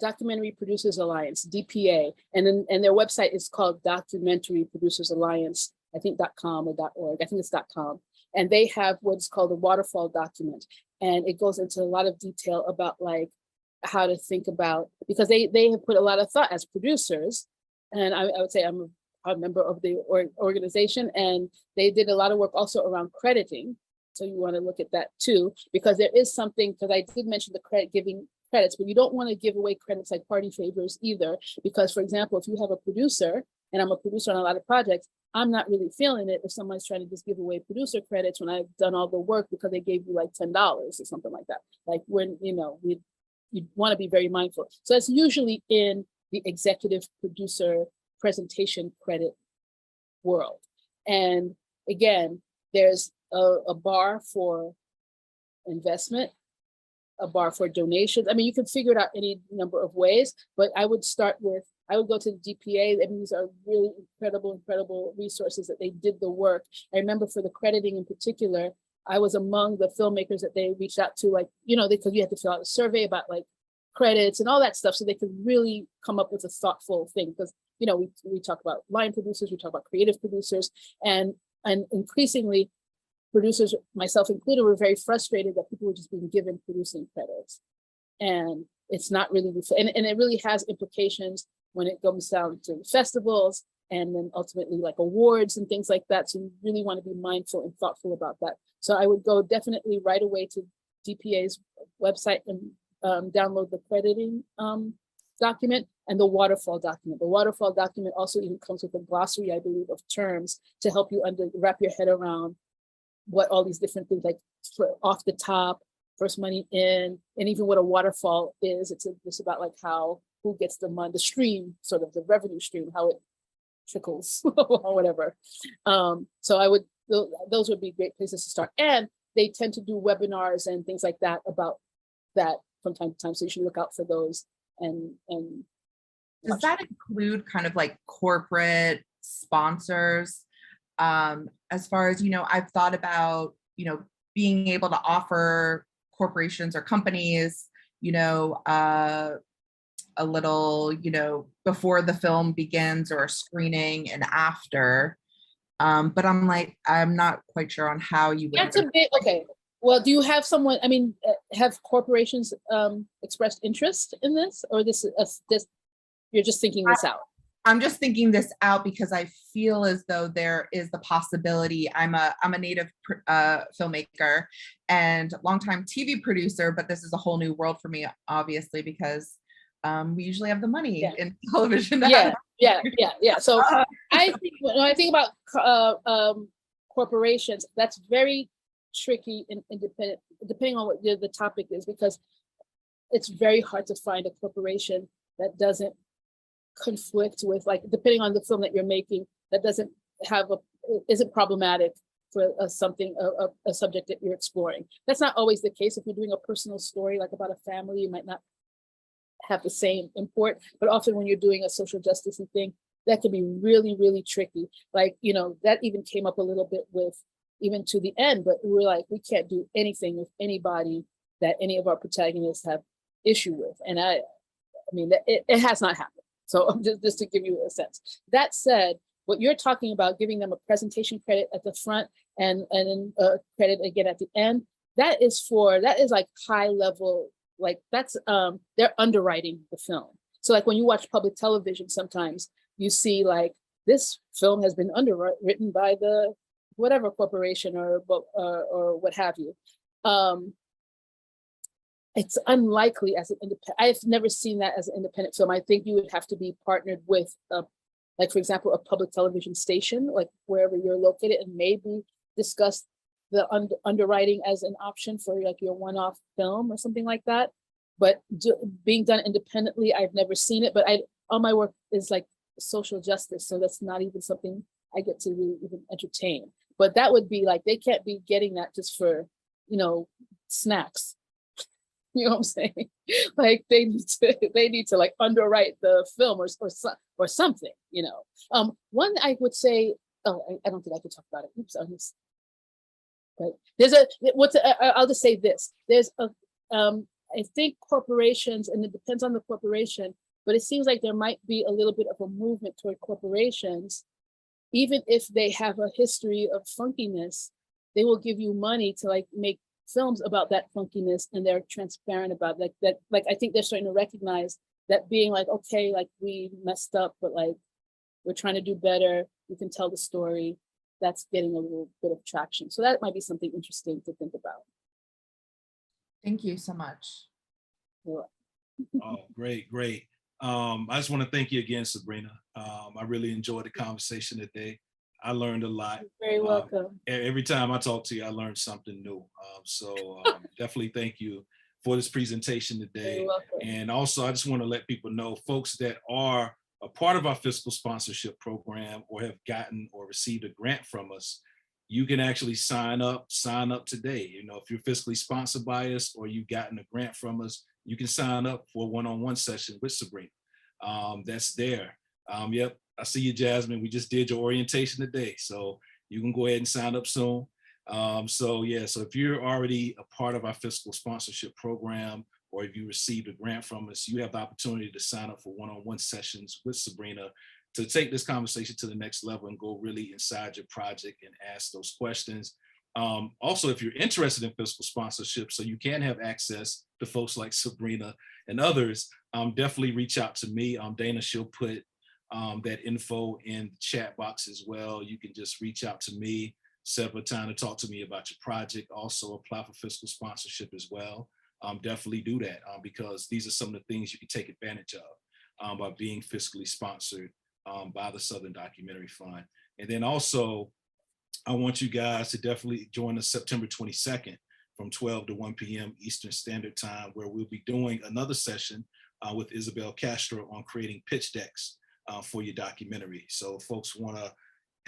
Speaker 3: Documentary Producers Alliance, DPA, and their website is called Documentary Producers Alliance, I think .com or .org, I think it's .com. And they have what's called a waterfall document. And it goes into a lot of detail about like how to think about, because they have put a lot of thought as producers. And I would say I'm a member of the organization, and they did a lot of work also around crediting. So you want to look at that too, because there is something, because I did mention the giving credits, but you don't want to give away credits like party favors either. Because for example, if you have a producer, and I'm a producer on a lot of projects, I'm not really feeling it if someone's trying to just give away producer credits when I've done all the work because they gave you like $10 or something like that. Like when, you want to be very mindful. So it's usually in the executive producer presentation credit world. And again, there's a bar for investment, a bar for donations. I mean, you can figure it out any number of ways, but I would go to the DPA. I mean, these are really incredible resources that they did the work. I remember for the crediting in particular, I was among the filmmakers that they reached out to, like, because you had to fill out a survey about like credits and all that stuff, so they could really come up with a thoughtful thing. Because, we talk about line producers, we talk about creative producers, and increasingly producers, myself included, were very frustrated that people were just being given producing credits. And it's not really, and it really has implications when it comes down to festivals and then ultimately like awards and things like that. So you really want to be mindful and thoughtful about that. So I would go definitely right away to DPA's website and download the crediting document and the waterfall document. The waterfall document also even comes with a glossary, I believe, of terms to help you wrap your head around what all these different things, like off the top, first money in, and even what a waterfall is. It's about like who gets the money, the stream, sort of the revenue stream, how it trickles or whatever. So those would be great places to start. And they tend to do webinars and things like that about that from time to time. So you should look out for those. And
Speaker 10: does that include kind of like corporate sponsors? As far as, I've thought about, being able to offer corporations or companies, a little, before the film begins or a screening and after. But I'm not quite sure on how you would.
Speaker 3: That's a bit, okay. Well, do you have someone, have corporations expressed interest in this, or this you're just thinking this out?
Speaker 10: I'm just thinking this out because I feel as though there is the possibility. I'm a native filmmaker and longtime TV producer, but this is a whole new world for me, obviously, because we usually have the money in television.
Speaker 3: Yeah. So I think when I think about corporations, that's very tricky and independent, depending on what the topic is, because it's very hard to find a corporation that doesn't conflict with, like, depending on the film that you're making, that isn't problematic for a subject that you're exploring. That's not always the case. If you're doing a personal story, like about a family, you might not have the same import, but often when you're doing a social justice thing, that can be really, really tricky. Like, that even came up a little bit with even To the End, but we were like, we can't do anything with anybody that any of our protagonists have issue with. And I mean, it has not happened. So just to give you a sense. That said, what you're talking about, giving them a presentation credit at the front and then credit again at the end, that is like high level, like that's, they're underwriting the film. So like when you watch public television, sometimes you see like, this film has been underwritten by the whatever corporation or what have you. It's unlikely as an independent. I've never seen that as an independent film. I think you would have to be partnered with like for example, a public television station, like wherever you're located, and maybe discuss the underwriting as an option for like your one-off film or something like that. But being done independently, I've never seen it, but all my work is like social justice. So that's not even something I get to really even entertain. But that would be like, they can't be getting that just for, you know, snacks. You know what I'm saying? Like they need to like underwrite the film or something, you know. One I would say, oh, I don't think I could talk about it. Oops, right. There's I'll just say this. There's a, I think corporations, and it depends on the corporation, but it seems like there might be a little bit of a movement toward corporations, even if they have a history of funkiness, they will give you money to like make films about that funkiness, and they're transparent about like that. Like I think they're starting to recognize that, being like, okay, like we messed up, but like we're trying to do better. We can tell the story. That's getting a little bit of traction. So that might be something interesting to think about.
Speaker 10: Thank you so much.
Speaker 1: Oh, great. I just want to thank you again, Sabrina. I really enjoyed the conversation today. I learned a lot.
Speaker 3: You're very welcome.
Speaker 1: Every time I talk to you, I learn something new. Definitely thank you for this presentation today.
Speaker 3: You're welcome.
Speaker 1: And also, I just want to let people know, folks that are a part of our fiscal sponsorship program or have gotten or received a grant from us, you can actually sign up today. You know, if you're fiscally sponsored by us or you've gotten a grant from us, you can sign up for a one-on-one session with Sabrina. That's there. Yep, I see you, Jasmine. We just did your orientation today, so you can go ahead and sign up soon. So if you're already a part of our fiscal sponsorship program, or if you received a grant from us, you have the opportunity to sign up for one-on-one sessions with Sabrina to take this conversation to the next level and go really inside your project and ask those questions. Also, if you're interested in fiscal sponsorship, so you can have access to folks like Sabrina and others, definitely reach out to me. Dana, she'll put that info in the chat box as well. You can just reach out to me, set up a time to talk to me about your project. Also apply for fiscal sponsorship as well. Definitely do that because these are some of the things you can take advantage of by being fiscally sponsored by the Southern Documentary Fund. And then also, I want you guys to definitely join us September 22nd from 12 to 1 p.m. Eastern Standard Time, where we'll be doing another session with Isabel Castro on creating pitch decks for your documentary. So folks want to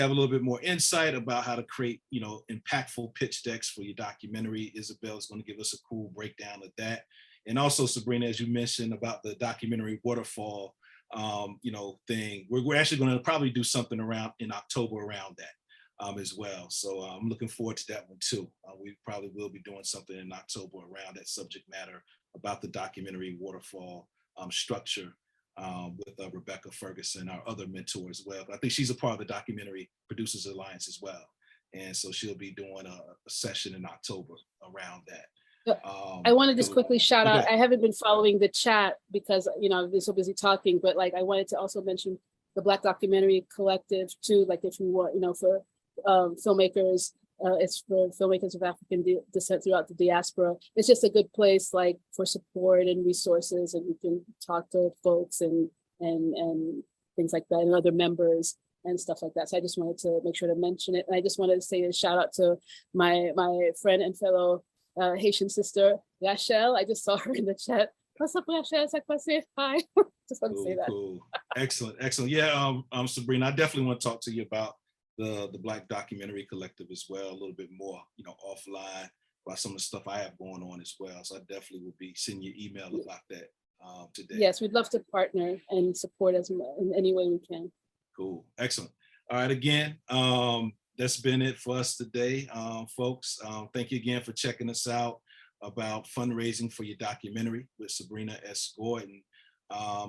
Speaker 1: have a little bit more insight about how to create, you know, impactful pitch decks for your documentary. Isabel is going to give us a cool breakdown of that. And also, Sabrina, as you mentioned about the documentary waterfall, thing, we're actually going to probably do something around in October around that as well. So I'm looking forward to that one too. We probably will be doing something in October around that subject matter about the documentary waterfall structure with Rebecca Ferguson, our other mentor as well. But I think she's a part of the Documentary Producers Alliance as well. And so she'll be doing a session in October around that.
Speaker 3: I want to just quickly shout out, I haven't been following the chat because, you know, I've been so busy talking, but like I wanted to also mention the Black Documentary Collective too, like if you want, you know, for filmmakers, it's for filmmakers of African descent throughout the diaspora. It's just a good place like for support and resources, and you can talk to folks and things like that, and other members and stuff like that. So I just wanted to make sure to mention it. And I just wanted to say a shout out to my friend and fellow Haitian sister, Rachel. I just saw her in the chat. What's up, Rachel? Hi. Just want to say that.
Speaker 1: Cool. Excellent. Yeah, Sabrina, I definitely want to talk to you about the Black Documentary Collective as well, a little bit more, you know, offline about some of the stuff I have going on as well. So I definitely will be sending you email about that today.
Speaker 3: Yes, we'd love to partner and support us in any way we can.
Speaker 1: Cool. Excellent. All right. Again, that's been it for us today, folks. Thank you again for checking us out about fundraising for your documentary with Sabrina S. Gordon.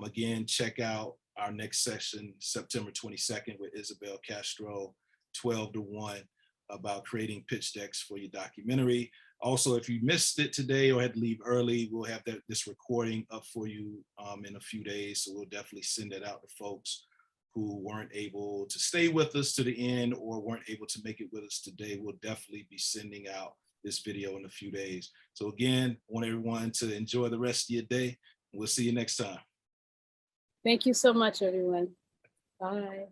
Speaker 1: Again, check out our next session, September 22nd with Isabel Castro, 12 to 1, about creating pitch decks for your documentary. Also, if you missed it today or had to leave early, we'll have this recording up for you in a few days. So we'll definitely send it out to folks who weren't able to stay with us to the end or weren't able to make it with us today. We'll definitely be sending out this video in a few days. So again, I want everyone to enjoy the rest of your day. We'll see you next time.
Speaker 3: Thank you so much, everyone. Bye.